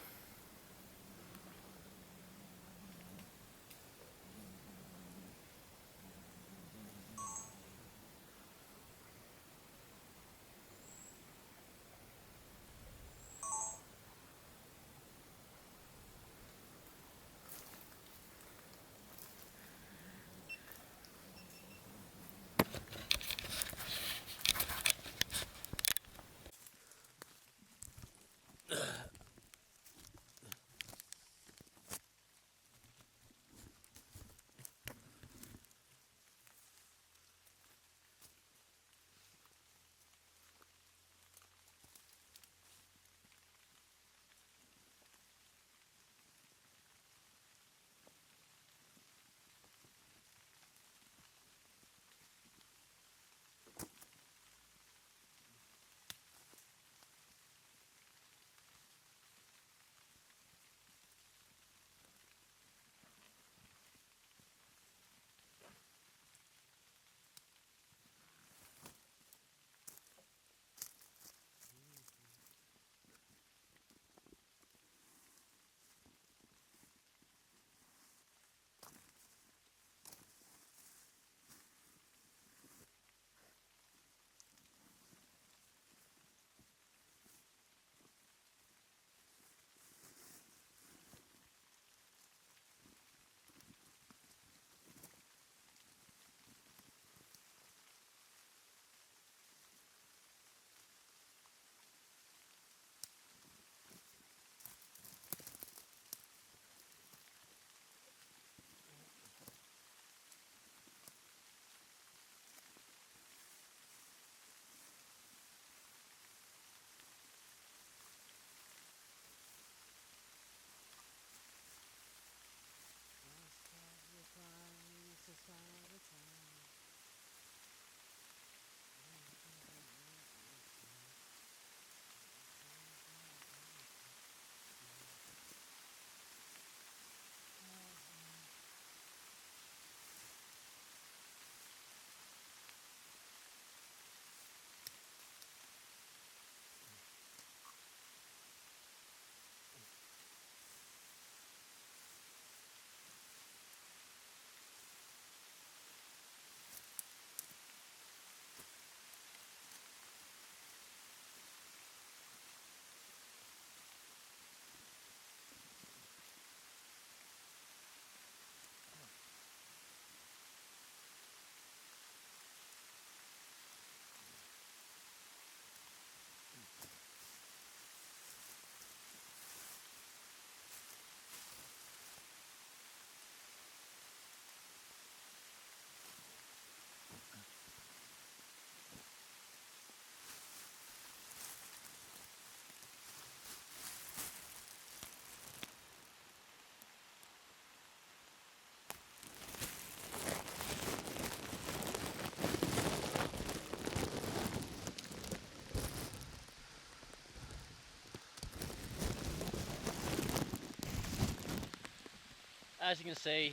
as you can see,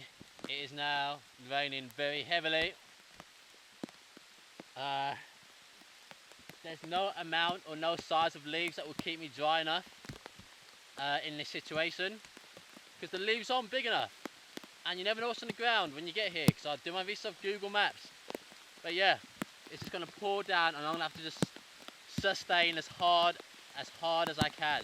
it is now raining very heavily. There's no amount or no size of leaves that will keep me dry enough in this situation, because the leaves aren't big enough, and you never know what's on the ground when you get here, because I do my research of Google Maps. But yeah, it's just going to pour down, and I'm going to have to just sustain as hard as I can.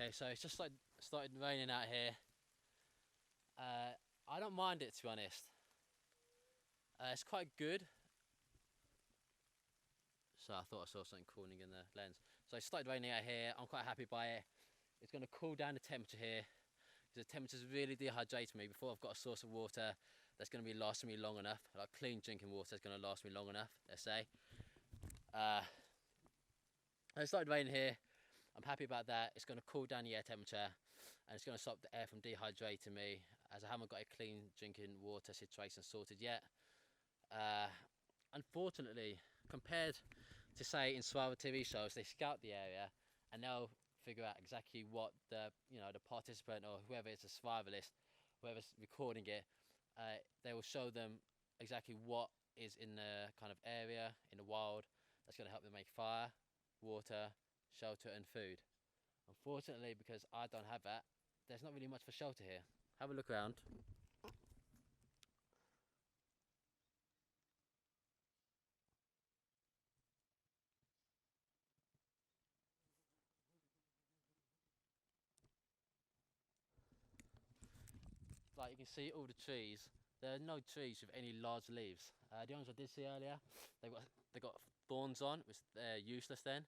Okay, so it's just like started raining out here. I don't mind it, to be honest. It's quite good. So I thought I saw something crawling in the lens. So it started raining out here. I'm quite happy by it. It's going to cool down the temperature here, because the temperature's really dehydrating me. Before I've got a source of water that's going to be lasting me long enough, like clean drinking water is going to last me long enough, let's say. It started raining here. I'm happy about that. It's going to cool down the air temperature, and it's going to stop the air from dehydrating me, as I haven't got a clean drinking water situation sorted yet. Unfortunately, compared to say in survival TV shows, they scout the area and they'll figure out exactly what the participant or whoever is a survivalist, whoever's recording it, they will show them exactly what is in the kind of area in the wild that's going to help them make fire, water, shelter and food. Unfortunately, because I don't have that, there's not really much for shelter here. Have a look around. Like you can see all the trees. There are no trees with any large leaves. The ones I did see earlier, they got thorns on, which they're useless then.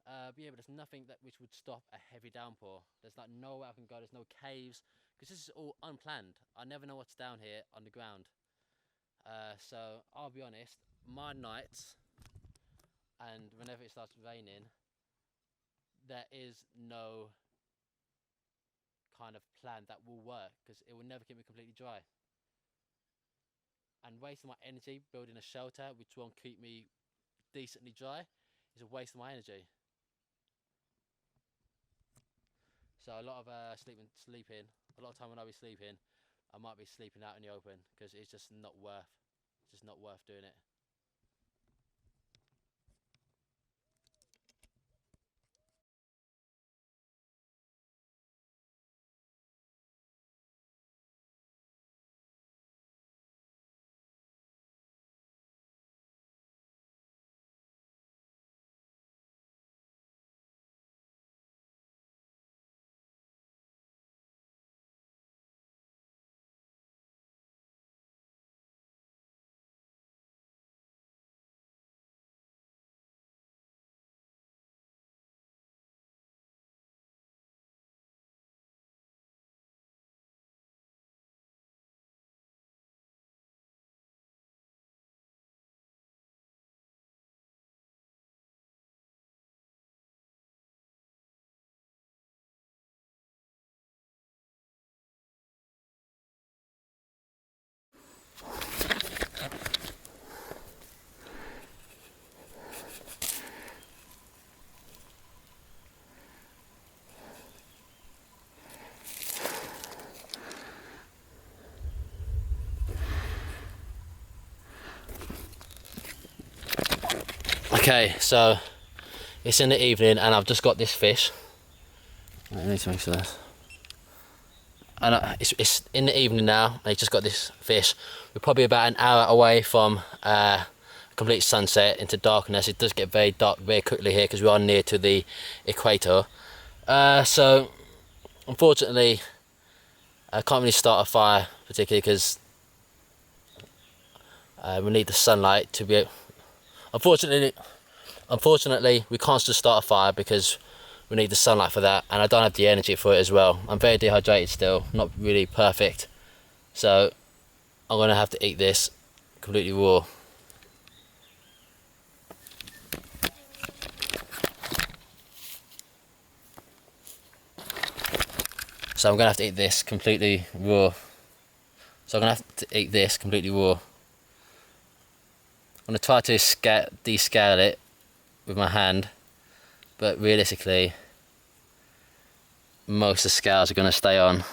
But yeah, but there's nothing which would stop a heavy downpour. There's like nowhere I can go. There's no caves, because this is all unplanned. I never know what's down here on the ground. So I'll be honest, my nights and whenever it starts raining, there is no kind of plan that will work, because it will never keep me completely dry. And wasting my energy building a shelter which won't keep me decently dry is a waste of my energy. So a lot of sleeping. A lot of time when I'll be sleeping, I might be sleeping out in the open, because it's just not worth doing it. Okay, so it's in the evening and I've just got this fish. I need to make sure that. And it's in the evening now. I just got this fish. We're probably about an hour away from complete sunset into darkness. It does get very dark very quickly here because we are near to the equator. So unfortunately, I can't really start a fire particularly because we need the sunlight to be. Unfortunately, we can't just start a fire because we need the sunlight for that, and I don't have the energy for it as well. I'm very dehydrated still, not really perfect, so I'm gonna have to eat this completely raw. So I'm gonna have to eat this completely raw. So I'm gonna have to eat this completely raw. I'm gonna try to descale it with my hand, but realistically, most of the scales are gonna stay on.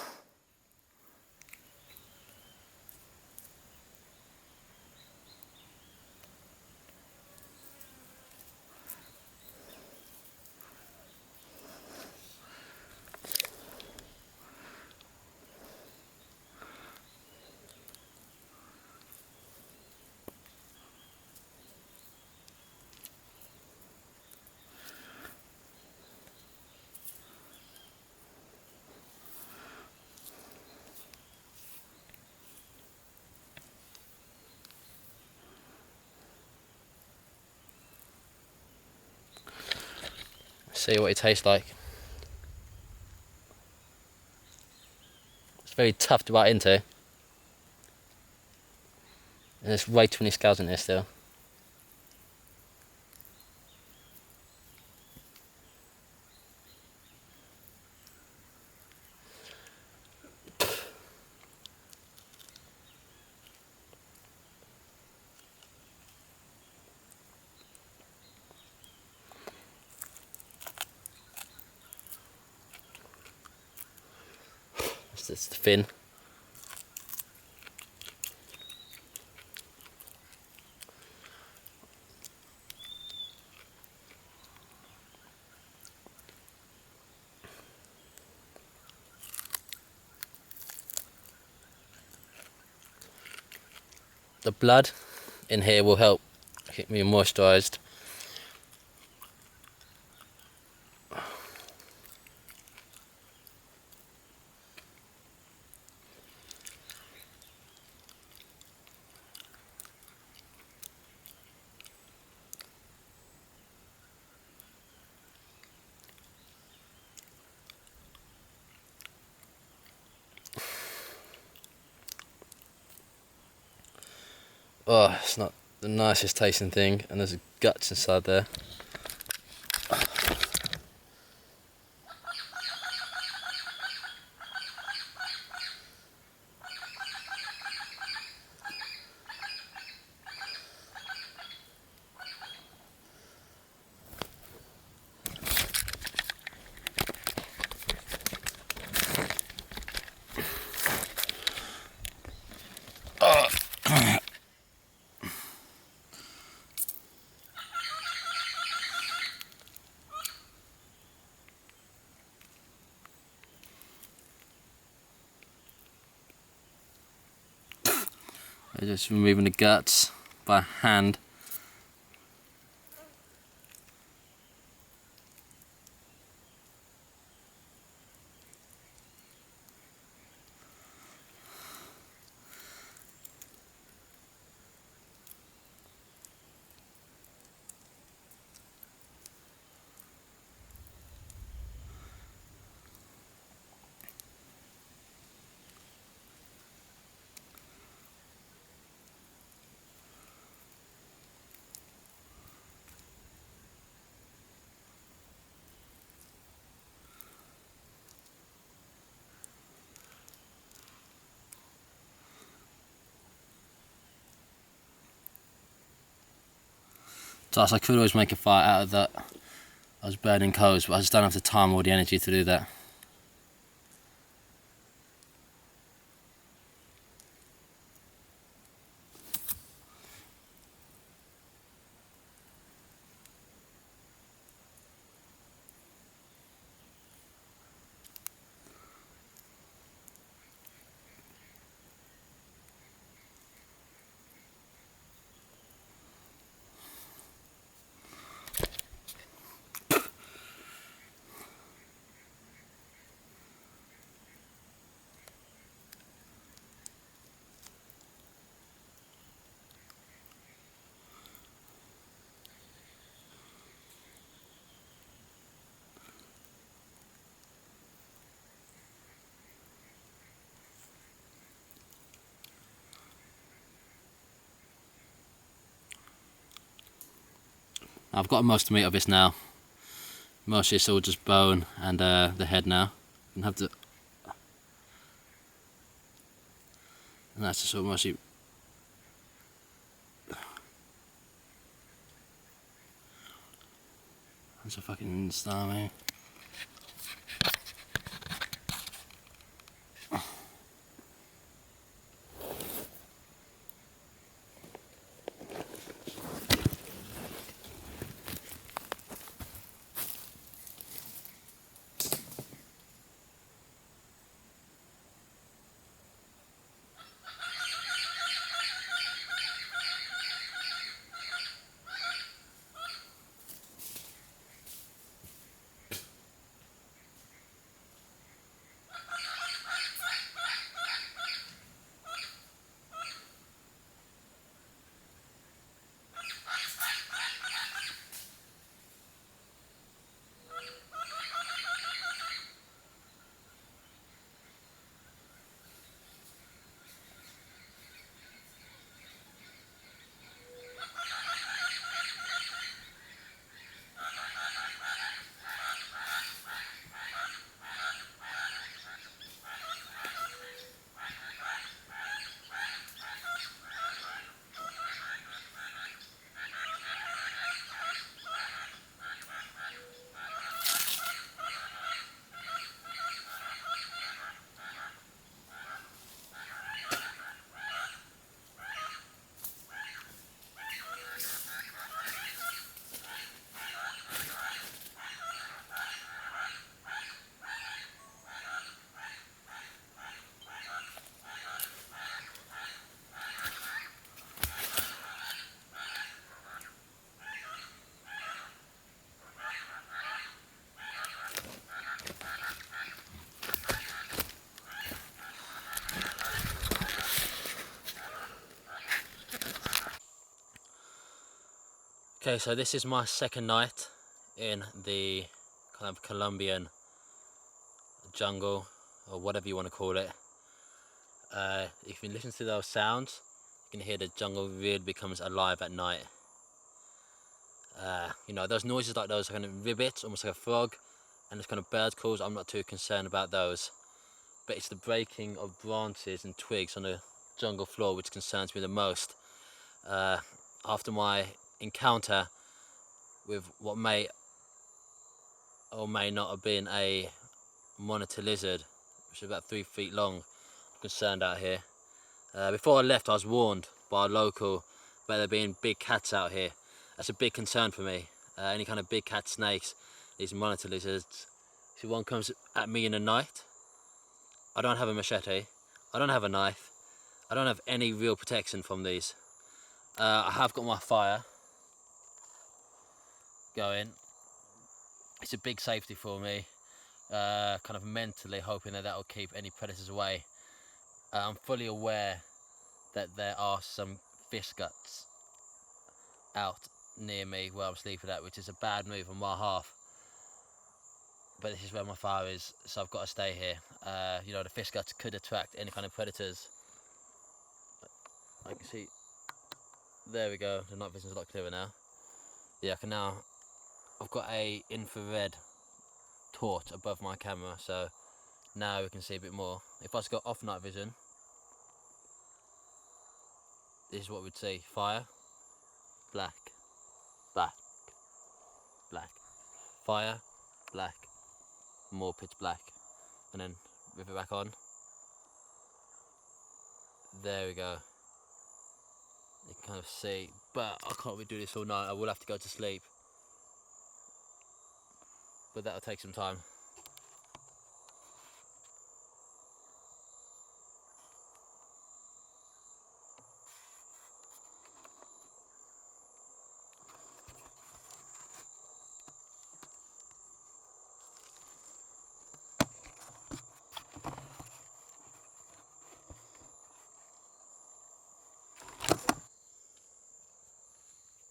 See what it tastes like. It's very tough to bite into. And there's way too many scales in there still. It's the fin. The blood in here will help keep me moisturised. Oh, it's not the nicest tasting thing, and there's guts inside there. I'm just removing the guts by hand. So I could always make a fire out of that. I was burning coals, but I just don't have the time or the energy to do that. I've got most of the meat of this now. Mostly it's all just bone and the head now. And have the, and that's just all mostly. That's a fucking star, mate. Okay, so this is my second night in the kind of Colombian jungle, or whatever you want to call it. If you listen to those sounds, you can hear the jungle really becomes alive at night. You know, those noises like those kind of ribbits, almost like a frog, and those kind of bird calls, I'm not too concerned about those. But it's the breaking of branches and twigs on the jungle floor which concerns me the most. After my encounter with what may or may not have been a monitor lizard, which is about 3 feet long, I'm concerned out here. Before I left, I was warned by a local about there being big cats out here. That's a big concern for me. Any kind of big cat snakes, these monitor lizards. If one comes at me in the night, I don't have a machete, I don't have a knife, I don't have any real protection from these. I have got my fire going. It's a big safety for me, kind of mentally hoping that will keep any predators away. I'm fully aware that there are some fish guts out near me where I'm sleeping at, which is a bad move on my half. But this is where my fire is, so I've got to stay here. You know, the fish guts could attract any kind of predators. I can see, there we go, the night vision's a lot clearer now. Yeah, I can now, I've got a infrared torch above my camera, so now we can see a bit more. If I just got off night vision, this is what we'd see: fire, black, black, black, fire, black, more pitch black, and then with it back on. There we go. You can kind of see, but I can't really do this all night. I will have to go to sleep, but that'll take some time.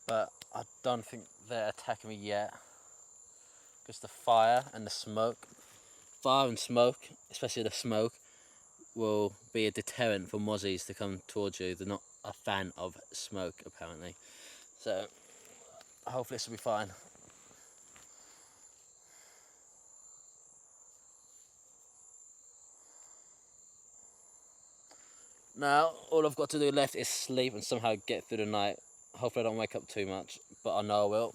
But I don't think they're attacking me yet, because the fire and the smoke, especially the smoke, will be a deterrent for mozzies to come towards you. They're not a fan of smoke, apparently. So hopefully this will be fine. Now all I've got to do left is sleep and somehow get through the night. Hopefully I don't wake up too much, but I know I will.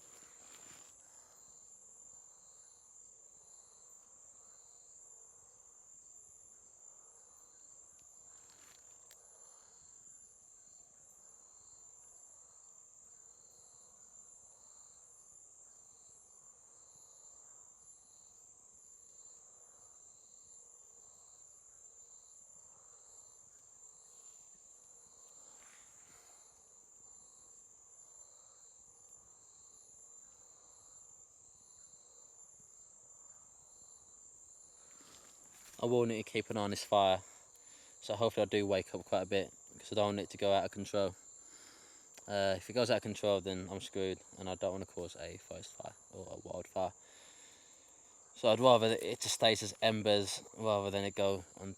I will need to keep an eye on this fire, so hopefully I do wake up quite a bit, because I don't want it to go out of control. If it goes out of control, then I'm screwed, and I don't want to cause a forest fire or a wildfire. So I'd rather it just stays as embers rather than it go on.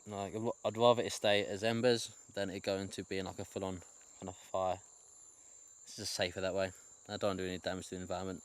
Like, I'd rather it stay as embers than it go into being like a full-on kind of fire. It's just safer that way. I don't do any damage to the environment.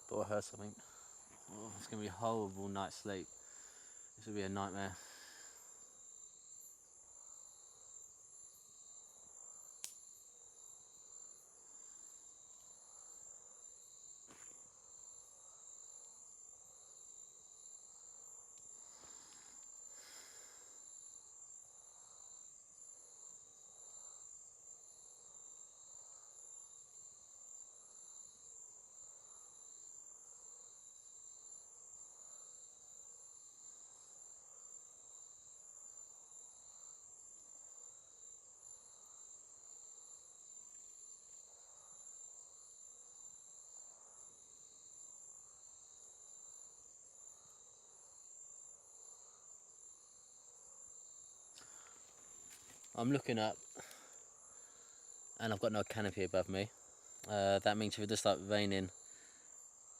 Thought I heard something. Oh, it's going to be a horrible night's sleep. This will be a nightmare. I'm looking up and I've got no canopy above me. That means if it does start raining,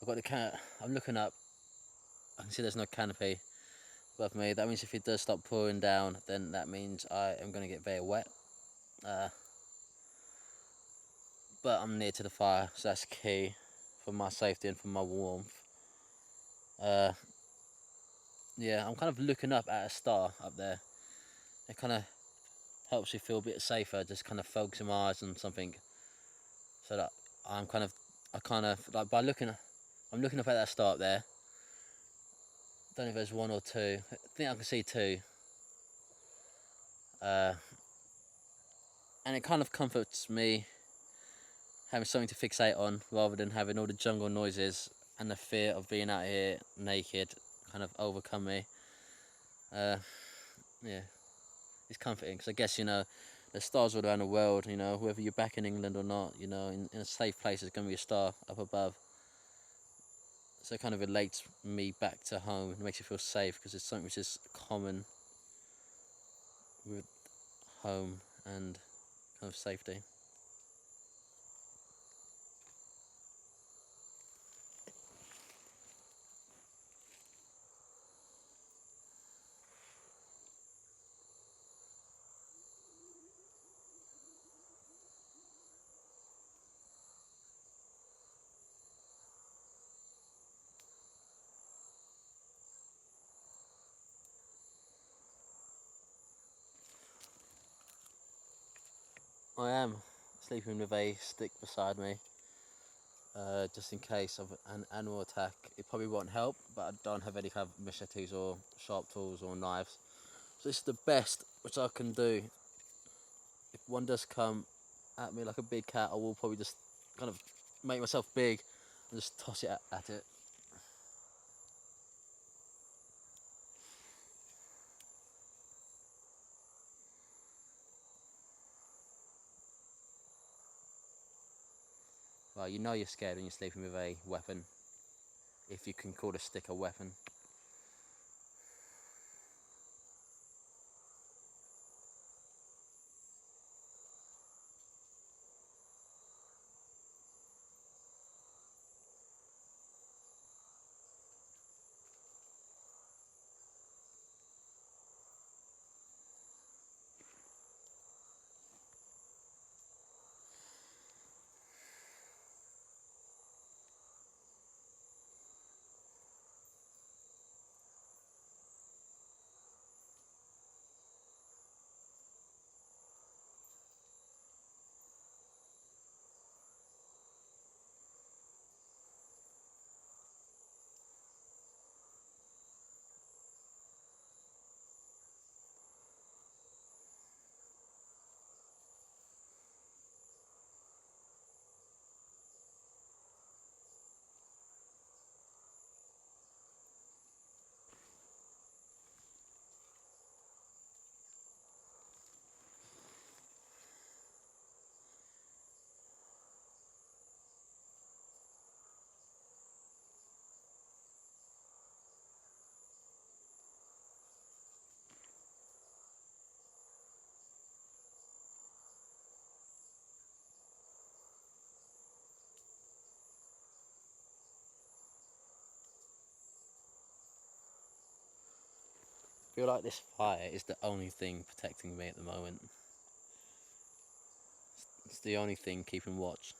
I'm looking up, I can see there's no canopy above me. That means if it does start pouring down, then that means I am going to get very wet. But I'm near to the fire, so that's key for my safety and for my warmth. Yeah, I'm kind of looking up at a star up there. It kind of helps you feel a bit safer, just kind of focusing my eyes on something, so that I kind of like I'm looking up at that star up there. Don't know if there's one or two. I think I can see two. And it kind of comforts me having something to fixate on rather than having all the jungle noises and the fear of being out here naked kind of overcome me. Yeah, it's comforting, because I guess, there's stars all around the world, whether you're back in England or not, in a safe place there's going to be a star up above. So it kind of relates me back to home. It makes you feel safe, because it's something which is common with home and kind of safety. I am sleeping with a stick beside me, just in case of an animal attack. It probably won't help, but I don't have any kind of machetes or sharp tools or knives, So this is the best which I can do. If one does come at me like a big cat, I will probably just kind of make myself big and just toss it at it. Well, you know you're scared when you're sleeping with a weapon, if you can call a stick a weapon. I feel like this fire is the only thing protecting me at the moment. It's the only thing keeping watch.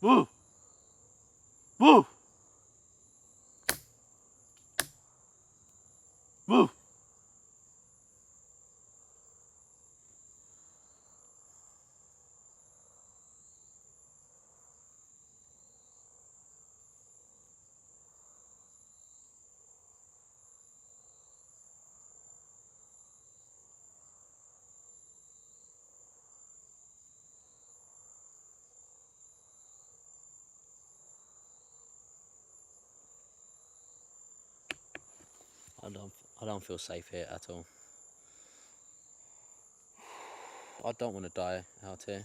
Woo! Woo! Woo! I don't feel safe here at all. I don't want to die out here.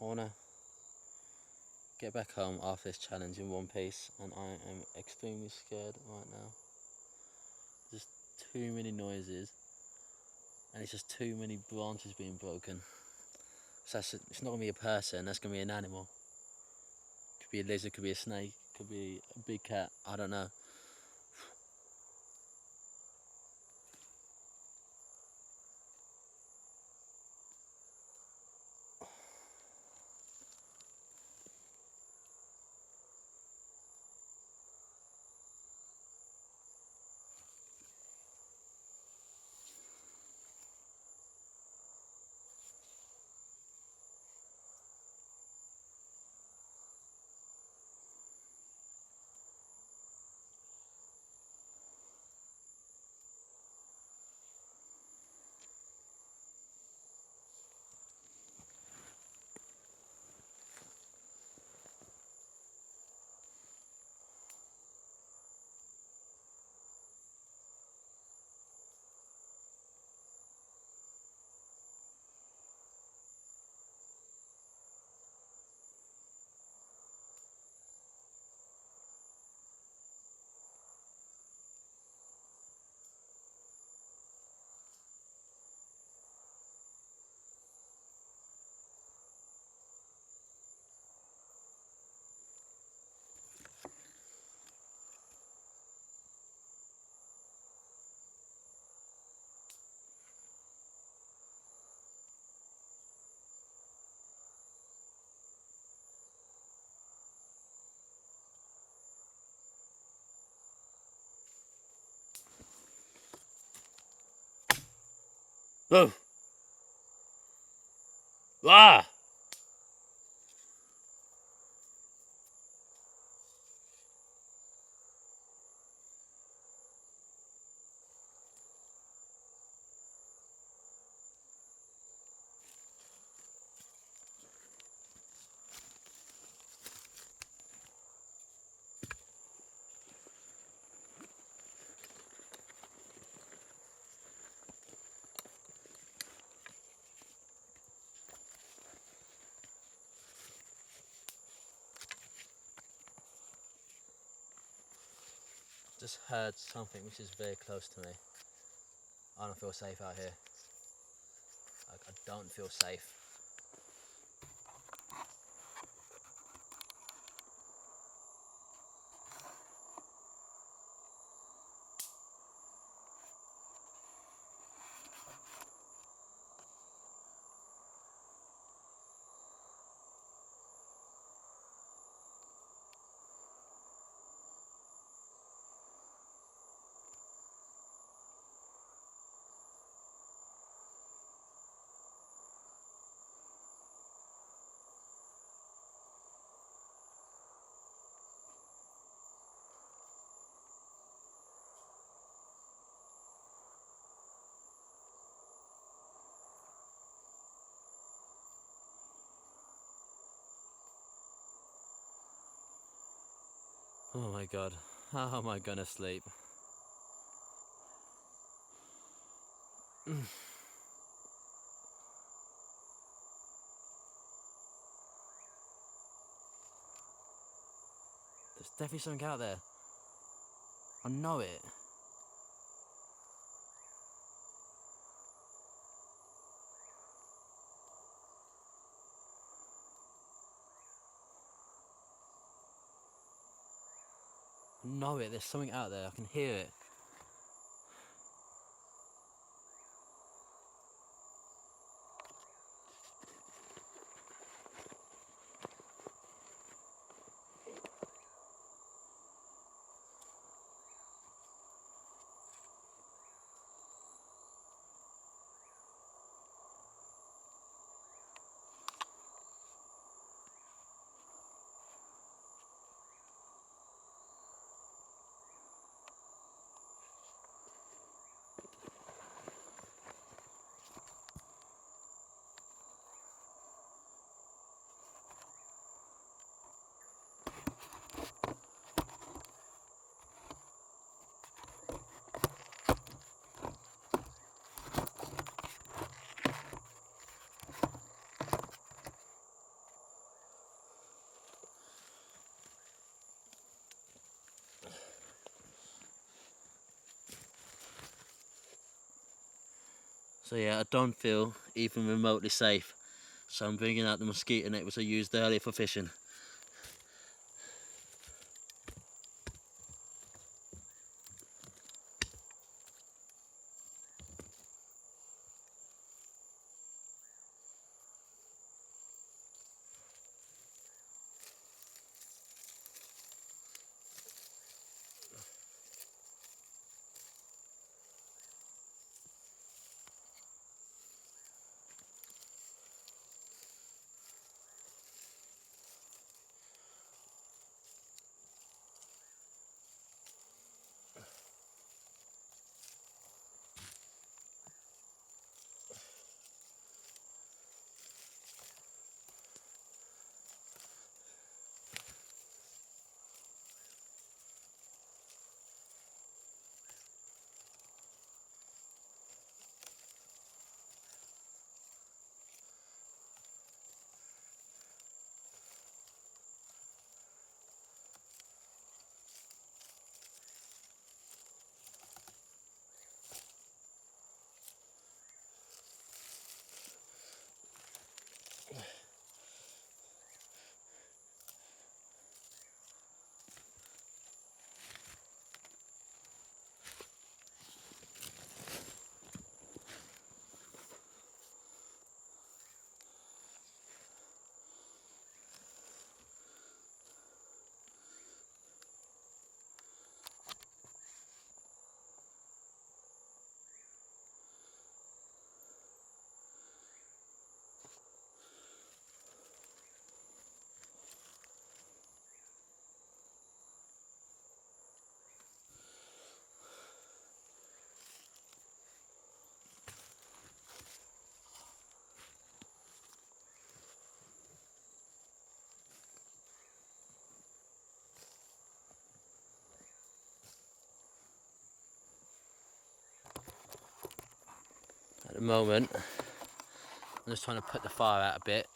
I want to get back home after this challenge in one piece, and I am extremely scared right now. There's too many noises, and it's just too many branches being broken. So it's not going to be a person, that's going to be an animal. Could be a lizard, could be a snake, could be a big cat, I don't know. Oh! Ah! Just heard something which is very close to me. I don't feel safe out here. Like, I don't feel safe. Oh my god, how am I gonna sleep? There's definitely something out there. I know it. I know it, there's something out there, I can hear it. So yeah, I don't feel even remotely safe. So I'm bringing out the mosquito net which I used earlier for fishing. At the moment, I'm just trying to put the fire out a bit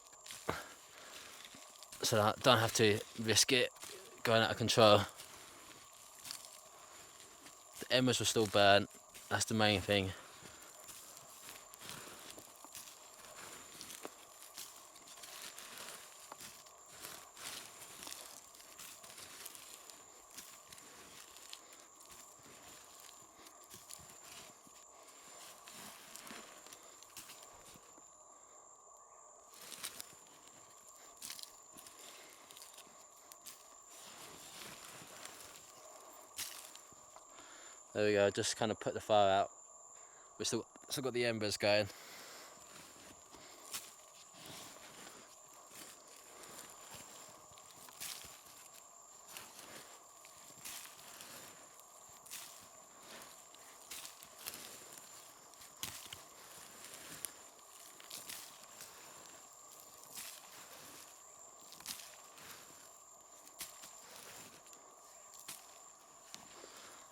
so that I don't have to risk it going out of control. The embers were still burnt, that's the main thing. There we go, just kind of put the fire out. We've still got the embers going.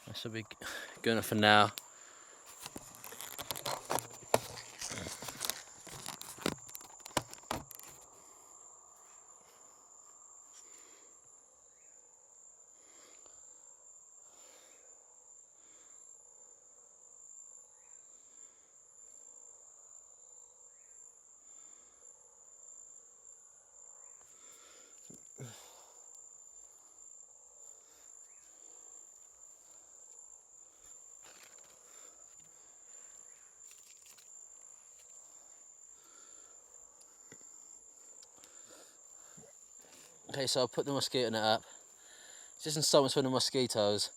That should be good enough for now. Okay, so I'll put the mosquito net up. This isn't so much for the mosquitoes,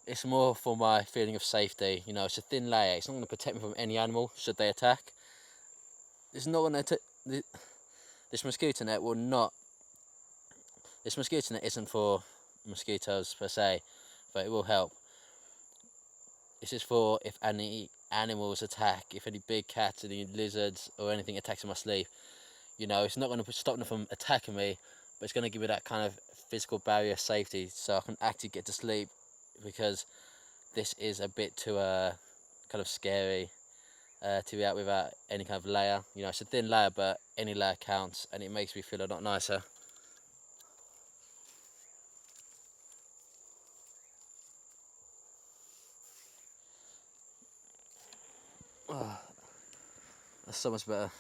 it's more for my feeling of safety. You know, it's a thin layer, it's not going to protect me from any animal should they attack. It's not going to this mosquito net will not. This mosquito net isn't for mosquitoes per se, but it will help. This is for if any animals attack, if any big cats, any lizards or anything attacks in my sleep. You know, it's not going to stop them from attacking me, but it's going to give me that kind of physical barrier of safety so I can actually get to sleep, because this is a bit too kind of scary to be out without any kind of layer. You know, it's a thin layer, but any layer counts, and it makes me feel a lot nicer. That's so much better.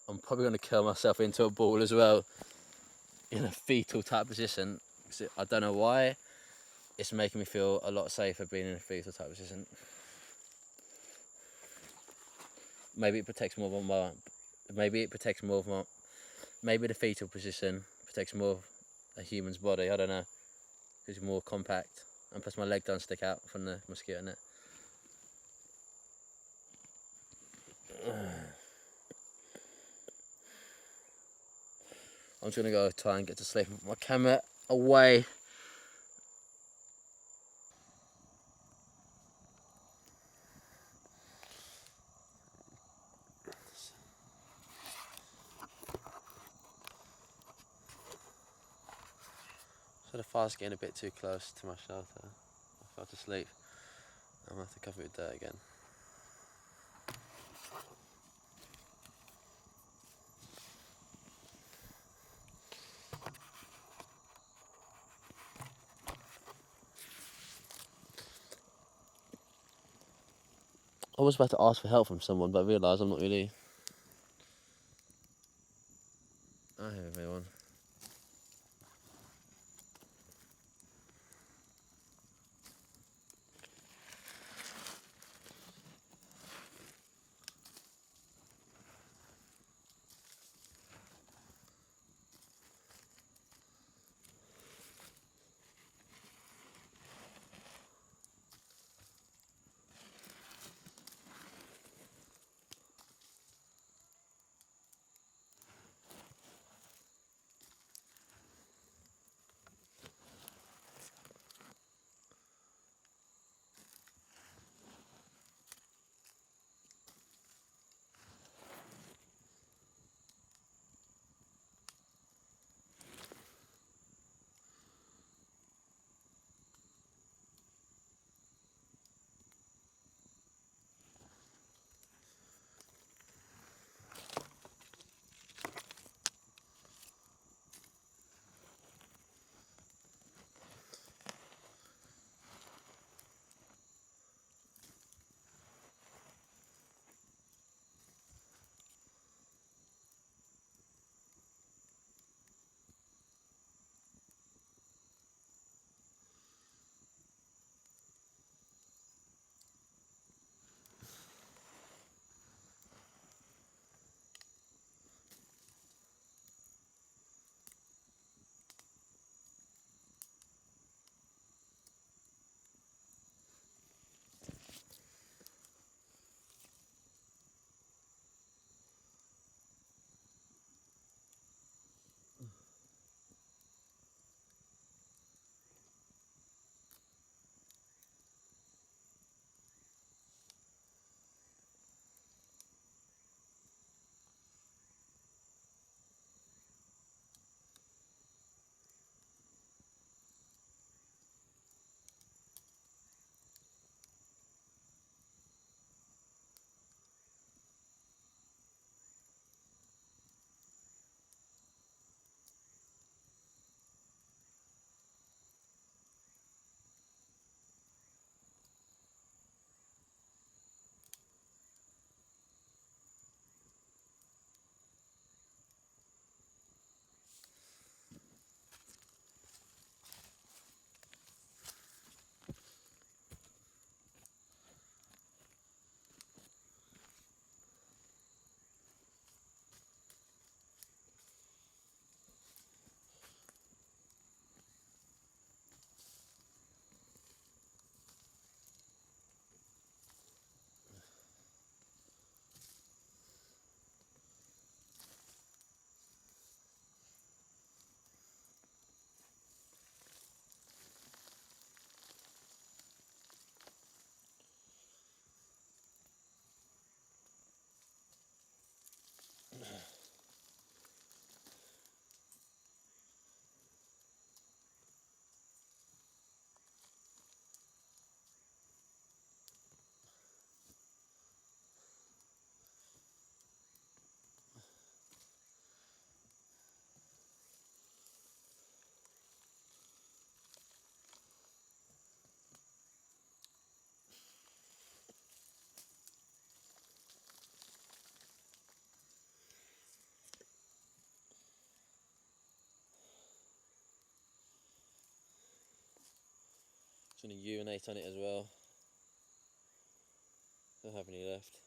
I'm probably going to curl myself into a ball as well, in a fetal type position. I don't know why, it's making me feel a lot safer being in a fetal type position. Maybe it protects more of my, maybe the fetal position protects more of a human's body, I don't know, because it's more compact, and plus my leg don't stick out from the mosquito net. I'm just gonna go try and get to sleep. My camera away. So the fire's getting a bit too close to my shelter. I fell to sleep. I'm gonna have to cover it with dirt again. I was about to ask for help from someone, but I realised I'm not really... I have everyone. Just gonna urinate on it as well. Don't have any left.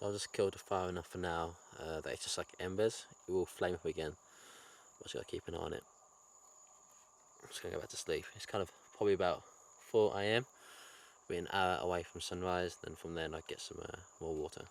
So I'll just kill the fire enough for now that it's just like embers. It will flame up again. But just gotta keep an eye on it. I'm just gonna go back to sleep. It's kind of probably about 4 AM. We're an hour away from sunrise. Then from there, I get some more water.